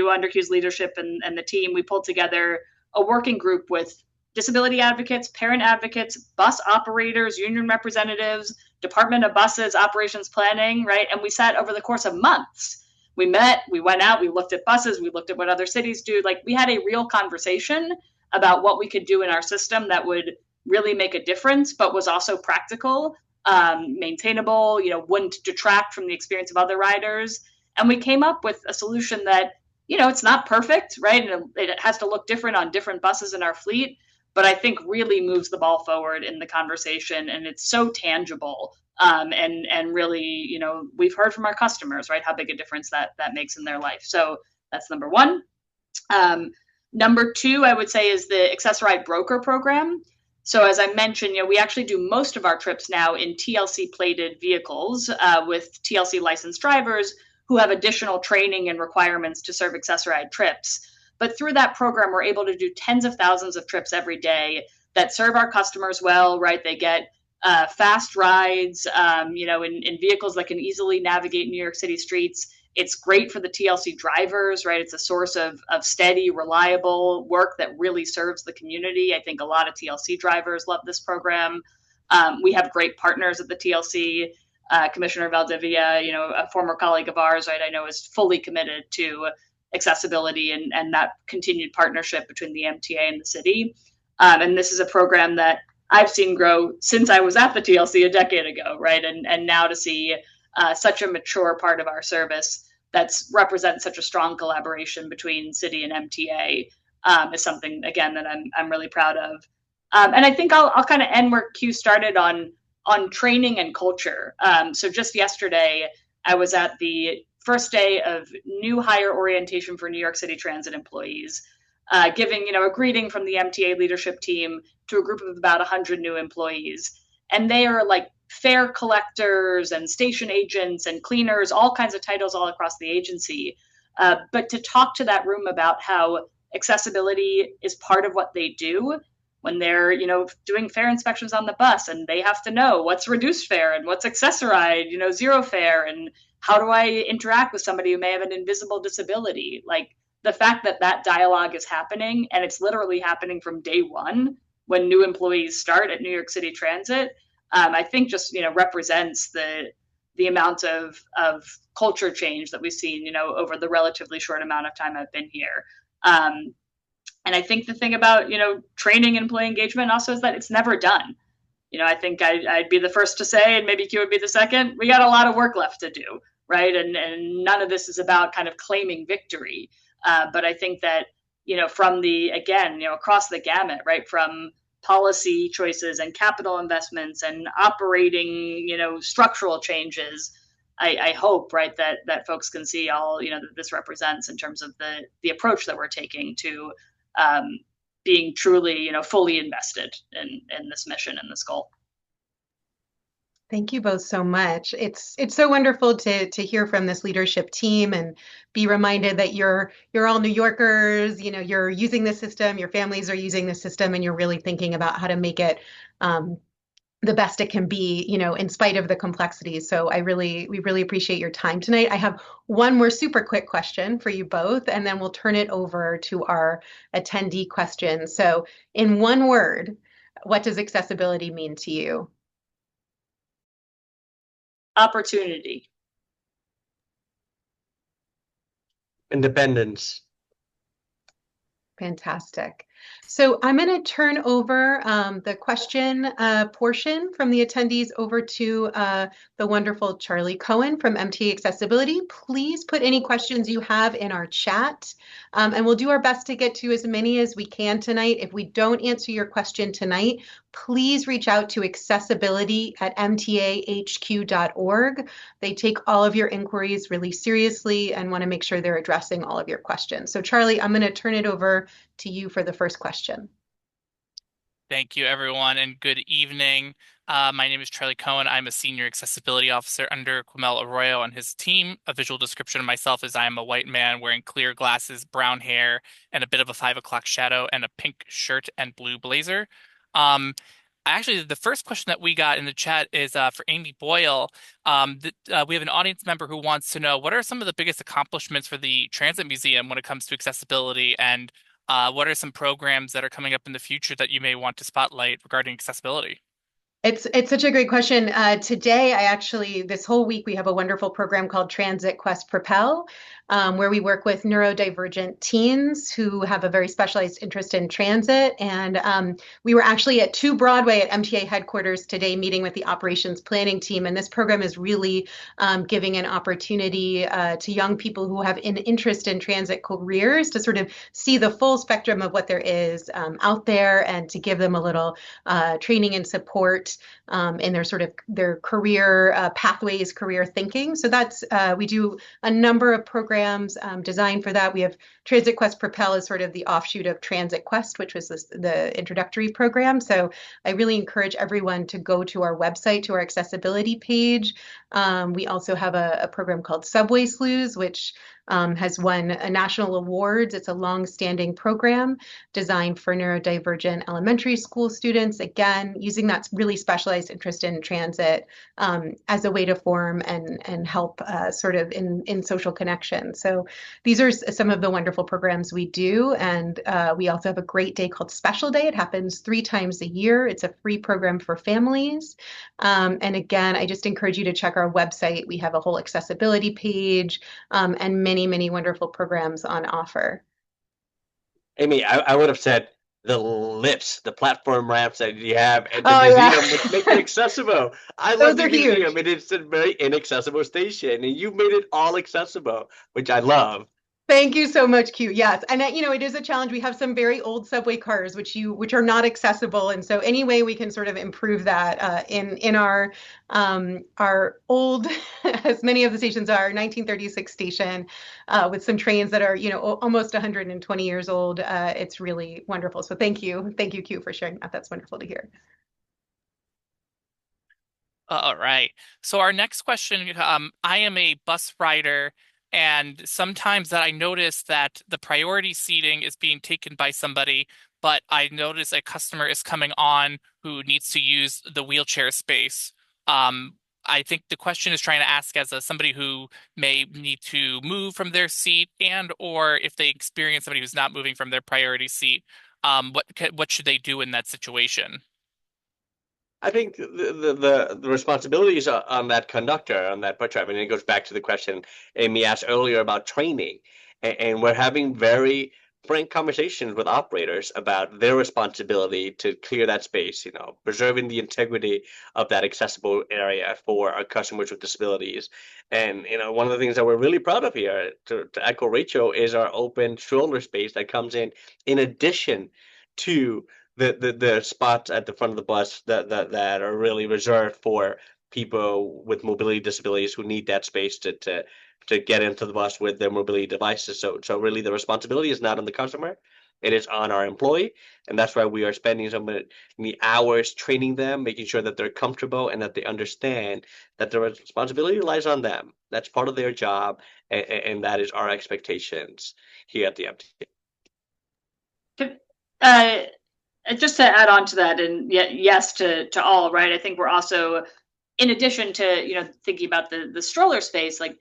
under Q's leadership and the team, we pulled together a working group with disability advocates, parent advocates, bus operators, union representatives, Department of Buses, operations planning, right? And we sat over the course of months. We met, we went out, we looked at buses, we looked at what other cities do. Like, we had a real conversation about what we could do in our system that would really make a difference, but was also practical, maintainable, wouldn't detract from the experience of other riders. And we came up with a solution that, it's not perfect, right? And it has to look different on different buses in our fleet, but I think really moves the ball forward in the conversation, and it's so tangible. And really, we've heard from our customers, right, how big a difference that makes in their life. So that's number one. Number two, I would say, is the Access-Ride Broker program. So as I mentioned, we actually do most of our trips now in TLC plated vehicles with TLC licensed drivers who have additional training and requirements to serve Access-Ride trips. But through that program, we're able to do tens of thousands of trips every day that serve our customers well, right? They get fast rides, in vehicles that can easily navigate New York City streets. It's great for the TLC drivers, right? It's a source of steady, reliable work that really serves the community. I think a lot of TLC drivers love this program. We have great partners at the TLC. Commissioner Valdivia, a former colleague of ours, right, I know is fully committed to accessibility and that continued partnership between the MTA and the city. And this is a program that I've seen grow since I was at the TLC a decade ago, right? And now to see such a mature part of our service that represents such a strong collaboration between city and MTA is something, again, that I'm really proud of. And I think I'll kind of end where Q started on training and culture. So just yesterday, I was at the first day of new hire orientation for New York City Transit employees. giving, a greeting from the MTA leadership team to a group of about 100 new employees. And they are like fare collectors and station agents and cleaners, all kinds of titles all across the agency. But to talk to that room about how accessibility is part of what they do when they're, doing fare inspections on the bus, and they have to know what's reduced fare and what's accessorized, zero fare, and how do I interact with somebody who may have an invisible disability? Like, the fact that that dialogue is happening, and it's literally happening from day one when new employees start at New York City Transit, I think just represents the amount of culture change that we've seen over the relatively short amount of time I've been here. And I think the thing about training and employee engagement also is that it's never done. I think I'd be the first to say, and maybe Q would be the second, we got a lot of work left to do, right? And none of this is about kind of claiming victory. But I think that, from across the gamut, right, from policy choices and capital investments and operating, structural changes, I hope, right, that folks can see all, that this represents in terms of the approach that we're taking to being truly, fully invested in this mission and this goal. Thank you both so much. It's so wonderful to hear from this leadership team and be reminded that you're all New Yorkers, you're using the system, your families are using the system, and you're really thinking about how to make it the best it can be, in spite of the complexities. So we really appreciate your time tonight. I have one more super quick question for you both, and then we'll turn it over to our attendee questions. So in one word, what does accessibility mean to you? Opportunity. Independence. Fantastic. So I'm going to turn over the question portion from the attendees over to the wonderful Charlie Cohen from MTA Accessibility. Please put any questions you have in our chat, and we'll do our best to get to as many as we can tonight. If we don't answer your question tonight, please reach out to accessibility@mtahq.org. They take all of your inquiries really seriously and want to make sure they're addressing all of your questions. So Charlie, I'm going to turn it over to you for the first question. Thank you, everyone, and good evening. My name is Charlie Cohen. I'm a senior accessibility officer under Quemuel Arroyo and his team. A visual description of myself is I am a white man wearing clear glasses, brown hair, and a bit of a 5 o'clock shadow, and a pink shirt and blue blazer. Actually, the first question that we got in the chat is for Amy Boyle. We have an audience member who wants to know, what are some of the biggest accomplishments for the Transit Museum when it comes to accessibility, and what are some programs that are coming up in the future that you may want to spotlight regarding accessibility? It's such a great question. Today, this whole week, we have a wonderful program called Transit Quest Propel, where we work with neurodivergent teens who have a very specialized interest in transit. And we were actually at 2 Broadway at MTA headquarters today meeting with the operations planning team. And this program is really giving an opportunity to young people who have an interest in transit careers to sort of see the full spectrum of what there is out there, and to give them a little training and support in their career pathways, career thinking. So that's we do a number of programs designed for that. We have Transit Quest Propel is sort of the offshoot of Transit Quest, which was the introductory program. So I really encourage everyone to go to our website, to our accessibility page. We also have a program called Subway Slews, which has won national awards. It's a long-standing program designed for neurodivergent elementary school students, again, using that really specialized interest in transit as a way to form and help sort of in social connection. So these are some of the wonderful programs we do. And we also have a great day called Special Day. It happens 3 times a year. It's a free program for families. And again, I just encourage you to check our website. We have a whole accessibility page and many wonderful programs on offer. Amy, I would have said the lifts, the platform ramps that you have at the museum, which make it accessible. I love the museum. It's a very inaccessible station, and you made it all accessible, which I love. Thank you so much, Q. Yes, and it is a challenge. We have some very old subway cars which are not accessible, and so any way we can sort of improve that in our old, as many of the stations are, 1936 station with some trains that are almost 120 years old. It's really wonderful. So thank you, Q, for sharing that. That's wonderful to hear. All right. So our next question, I am a bus rider, and sometimes that I notice that the priority seating is being taken by somebody, but I notice a customer is coming on who needs to use the wheelchair space. I think the question is trying to ask as somebody who may need to move from their seat and or if they experience somebody who's not moving from their priority seat, what should they do in that situation? I think the responsibilities are on that conductor, on that bus driver, and it goes back to the question Amy asked earlier about training, and we're having very frank conversations with operators about their responsibility to clear that space, preserving the integrity of that accessible area for our customers with disabilities. And one of the things that we're really proud of here, to echo Rachel, is our open stroller space that comes in addition to the spots at the front of the bus that are really reserved for people with mobility disabilities who need that space to get into the bus with their mobility devices. So really the responsibility is not on the customer. It is on our employee, and that's why we are spending so many hours training them, making sure that they're comfortable and that they understand that the responsibility lies on them. That's part of their job, and that is our expectations here at the MTA. Uh, just to add on to that, and yes to all, right? I think we're also, in addition to thinking about the stroller space, like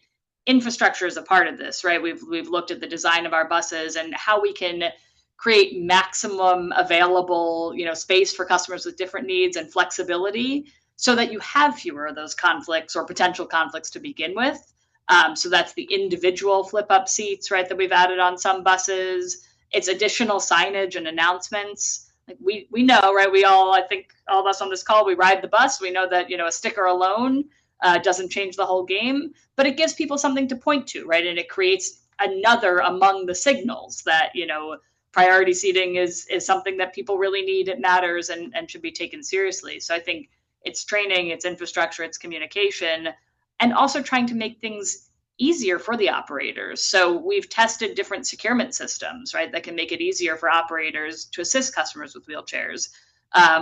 infrastructure is a part of this, right? We've looked at the design of our buses and how we can create maximum available space for customers with different needs and flexibility, so that you have fewer of those conflicts or potential conflicts to begin with. So that's the individual flip up seats, right, that we've added on some buses. It's additional signage and announcements. Like we know, right? I think all of us on this call, we ride the bus. We know that a sticker alone doesn't change the whole game, but it gives people something to point to, right? And it creates another among the signals that priority seating is something that people really need. It matters and should be taken seriously. So I think it's training, it's infrastructure, it's communication, and also trying to make things easier for the operators. So we've tested different securement systems, right, that can make it easier for operators to assist customers with wheelchairs.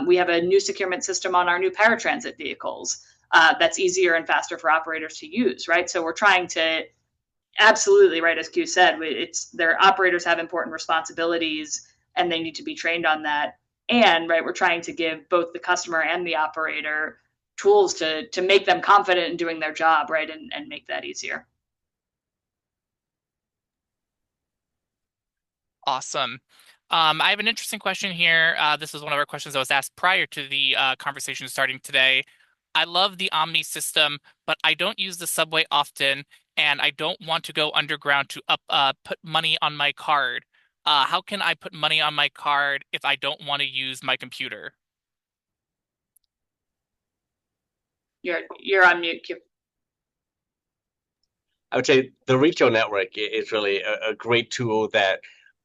We have a new securement system on our new paratransit vehicles that's easier and faster for operators to use, right? So we're trying to, absolutely, right, as Q said, their operators have important responsibilities and they need to be trained on that. And right, we're trying to give both the customer and the operator tools to make them confident in doing their job, right, and make that easier. Awesome. I have an interesting question here. This is one of our questions that was asked prior to the conversation starting today. I love the Omni system, but I don't use the subway often, and I don't want to go underground to put money on my card. How can I put money on my card if I don't want to use my computer? You're on mute, Q. I would say the retail network is really a great tool that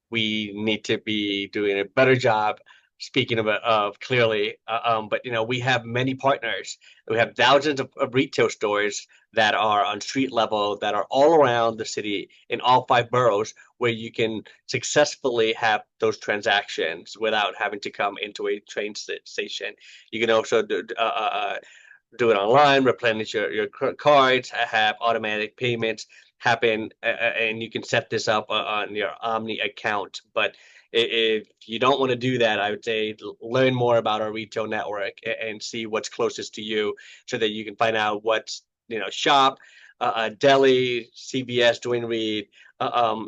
we need to be doing a better job speaking of clearly. But we have many partners. We have thousands of retail stores that are on street level that are all around the city in all 5 boroughs where you can successfully have those transactions without having to come into a train station. You can also do it online, replenish your cards, have automatic payments happen, and you can set this up on your Omni account. But if you don't want to do that, I would say learn more about our retail network and see what's closest to you so that you can find out what's, shop, deli, CVS, Duane Reade,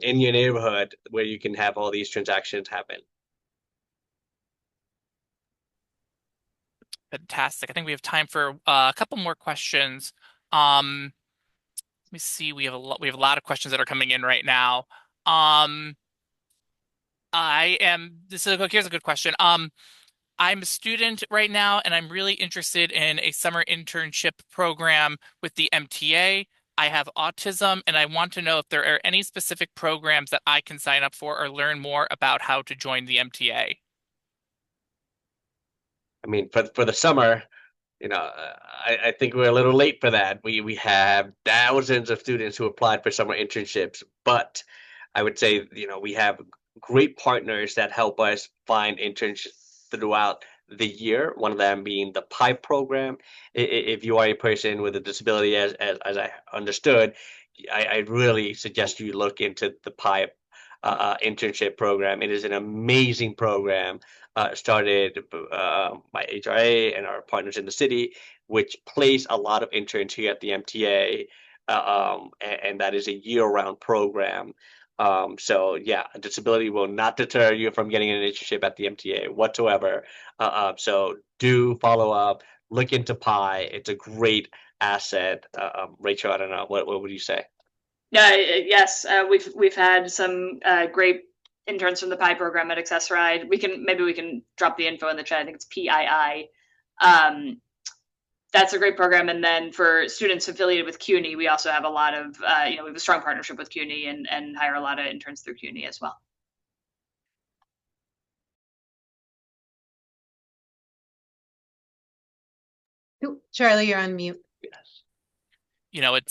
in your neighborhood where you can have all these transactions happen. Fantastic. I think we have time for a couple more questions. Let me see. We have a lot of questions that are coming in right now. Here's a good question. I'm a student right now, and I'm really interested in a summer internship program with the MTA. I have autism, and I want to know if there are any specific programs that I can sign up for or learn more about how to join the MTA. I mean, for the summer, I think we're a little late for that. We have thousands of students who applied for summer internships, but I would say, we have great partners that help us find internships throughout the year. One of them being the PIPE program. If you are a person with a disability, as I understood, I really suggest you look into the PIPE internship program. It is an amazing program started by HRA and our partners in the city, which place a lot of interns here at the MTA, and that is a year-round program. So yeah, disability will not deter you from getting an internship at the MTA whatsoever. So do follow up, look into Pi. It's a great asset. Rachel, I don't know, what would you say? Yes, we've had some great interns from the PI program at Accessibility. Maybe we can drop the info in the chat. I think it's PII. That's a great program. And then for students affiliated with CUNY, we also have a lot of we have a strong partnership with CUNY and hire a lot of interns through CUNY as well. Ooh, Charlie, you're on mute. Yes.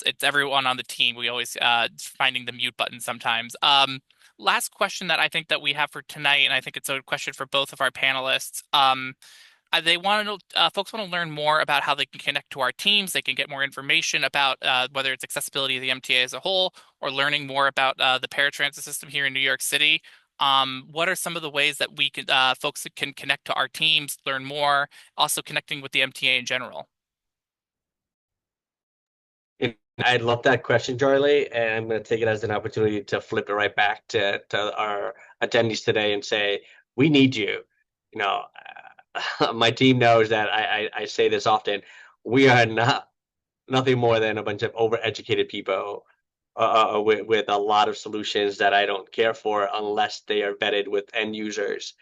It's everyone on the team. We always finding the mute button sometimes. Last question that I think that we have for tonight, and I think it's a question for both of our panelists. Folks want to learn more about how they can connect to our teams. They can get more information about whether it's accessibility of the MTA as a whole, or learning more about the paratransit system here in New York City. What are some of the ways that we can folks can connect to our teams, learn more, also connecting with the MTA in general? I love that question, Charlie, and I'm going to take it as an opportunity to flip it right back to our attendees today and say, we need you. My team knows that I say this often. We are nothing more than a bunch of overeducated people with a lot of solutions that I don't care for unless they are vetted with end users.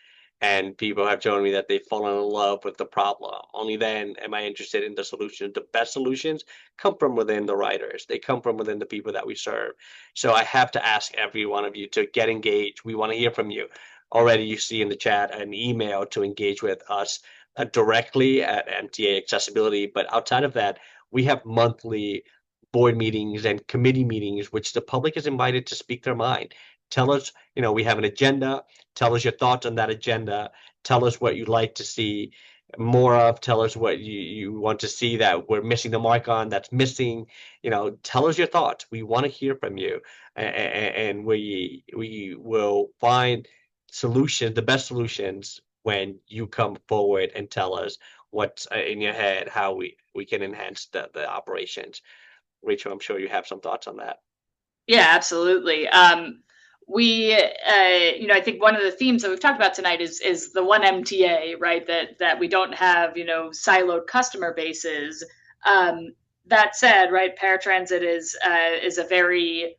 And people have shown me that they've fallen in love with the problem. Only then am I interested in the solution. The best solutions come from within the writers. They come from within the people that we serve. So I have to ask every one of you to get engaged. We want to hear from you. Already you see in the chat an email to engage with us directly at MTA Accessibility. But outside of that, we have monthly board meetings and committee meetings, which the public is invited to speak their mind. Tell us, we have an agenda. Tell us your thoughts on that agenda. Tell us what you'd like to see more of. Tell us what you want to see that we're missing the mark on, that's missing. Tell us your thoughts. We want to hear from you. And we will find solutions, the best solutions, when you come forward and tell us what's in your head, how we can enhance the operations. Rachel, I'm sure you have some thoughts on that. Yeah, absolutely. I think one of the themes that we've talked about tonight is the one MTA, right? That we don't have, siloed customer bases. That said, right, paratransit is a very,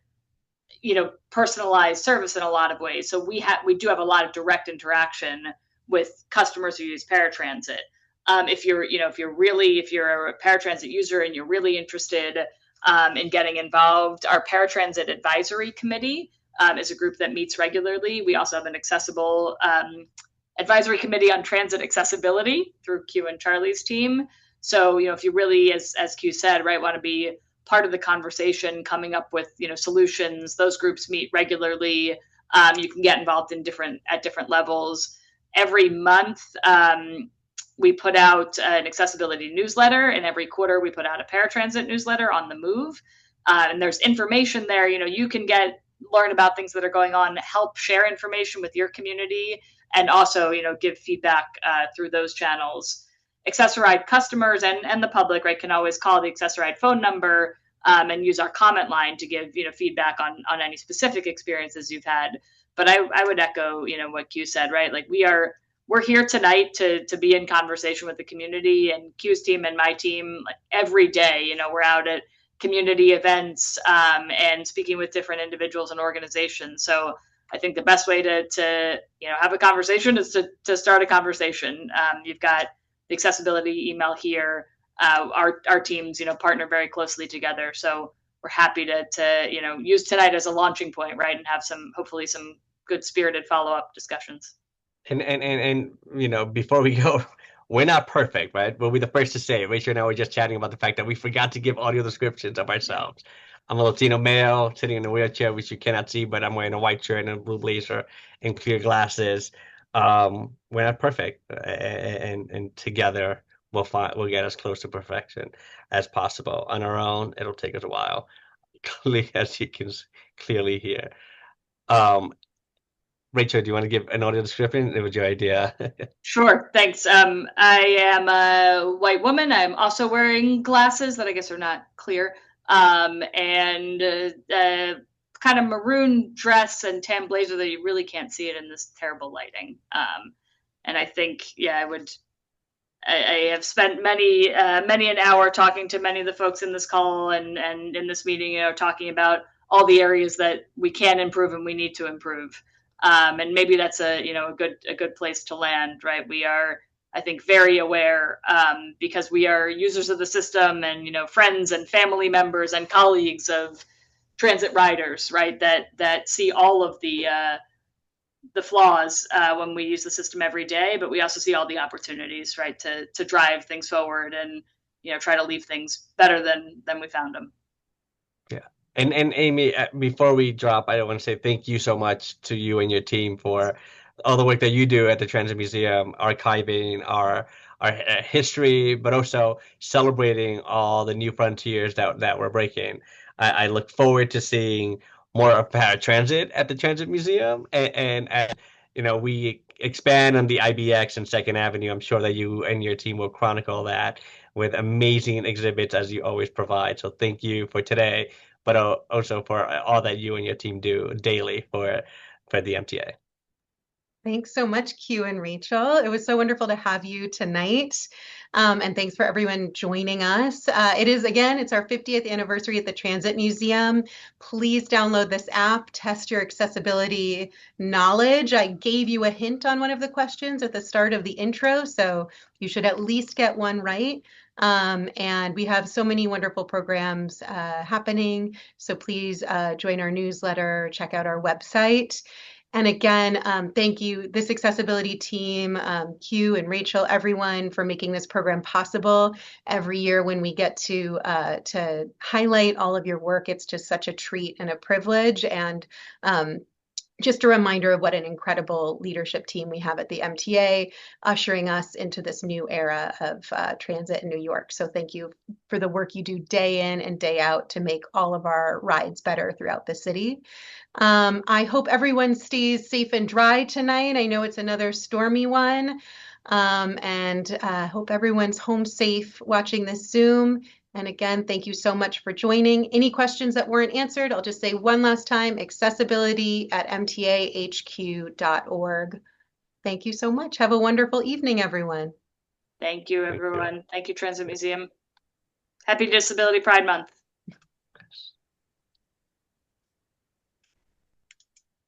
personalized service in a lot of ways. So we do have a lot of direct interaction with customers who use paratransit. If you're a paratransit user and you're really interested in getting involved, our paratransit advisory committee is a group that meets regularly. We also have an accessible advisory committee on transit accessibility through Q and Charlie's team. So, if you really, as Q said, right, want to be part of the conversation, coming up with, solutions, those groups meet regularly. You can get involved at different levels. Every month, we put out an accessibility newsletter, and every quarter we put out a paratransit newsletter on the move. And there's information there. You can learn about things that are going on, help share information with your community, and also, give feedback through those channels. Accessibility customers and the public, right, can always call the Accessibility phone number and use our comment line to give, feedback on any specific experiences you've had. But I would echo, what Q said, right? Like we're here tonight to be in conversation with the community, and Q's team and my team, like every day, we're out at community events and speaking with different individuals and organizations. So I think the best way to have a conversation is to start a conversation. You've got the accessibility email here. Our teams, partner very closely together. So we're happy to use tonight as a launching point, right, and have hopefully some good spirited follow-up discussions. And before we go, we're not perfect, right? We'll be the first to say it. Rachel and I were just chatting about the fact that we forgot to give audio descriptions of ourselves. I'm a Latino male sitting in a wheelchair, which you cannot see, but I'm wearing a white shirt and a blue blazer and clear glasses. We're not perfect, and together we'll get as close to perfection as possible. On our own, it'll take us a while, clearly, as you can clearly hear. Rachel, do you want to give an audio description? It was your idea. Sure, thanks. I am a white woman. I'm also wearing glasses that I guess are not clear, and kind of maroon dress and tan blazer that you really can't see it in this terrible lighting. And I think, yeah, I have spent many an hour talking to many of the folks in this call and in this meeting, talking about all the areas that we can improve and we need to improve. And maybe that's a good place to land, right? We are, I think, very aware, because we are users of the system and friends and family members and colleagues of transit riders, right? That see all of the flaws when we use the system every day, but we also see all the opportunities, right, to drive things forward and try to leave things better than we found them. Yeah. And Amy, before we drop, I want to say thank you so much to you and your team for all the work that you do at the Transit Museum, archiving our history, but also celebrating all the new frontiers that we're breaking. I look forward to seeing more of paratransit at the Transit Museum, and we expand on the IBX and Second Avenue. I'm sure that you and your team will chronicle that with amazing exhibits as you always provide. So thank you for today, but also for all that you and your team do daily for the MTA. Thanks so much, Q and Rachel. It was so wonderful to have you tonight. And thanks for everyone joining us. It's our 50th anniversary at the Transit Museum. Please download this app, test your accessibility knowledge. I gave you a hint on one of the questions at the start of the intro, so you should at least get one right. And we have so many wonderful programs happening. So please join our newsletter, check out our website. And again, thank you, this accessibility team, Q and Rachel, everyone, for making this program possible. Every year when we get to highlight all of your work, it's just such a treat and a privilege. And just a reminder of what an incredible leadership team we have at the MTA, ushering us into this new era of transit in New York. So thank you for the work you do day in and day out to make all of our rides better throughout the city. I hope everyone stays safe and dry tonight. I know it's another stormy one. And hope everyone's home safe watching this Zoom. And again, thank you so much for joining. Any questions that weren't answered, I'll just say one last time, accessibility@mtahq.org. Thank you so much. Have a wonderful evening, everyone. Thank you, everyone. Thank you, Transit Museum. Happy Disability Pride Month.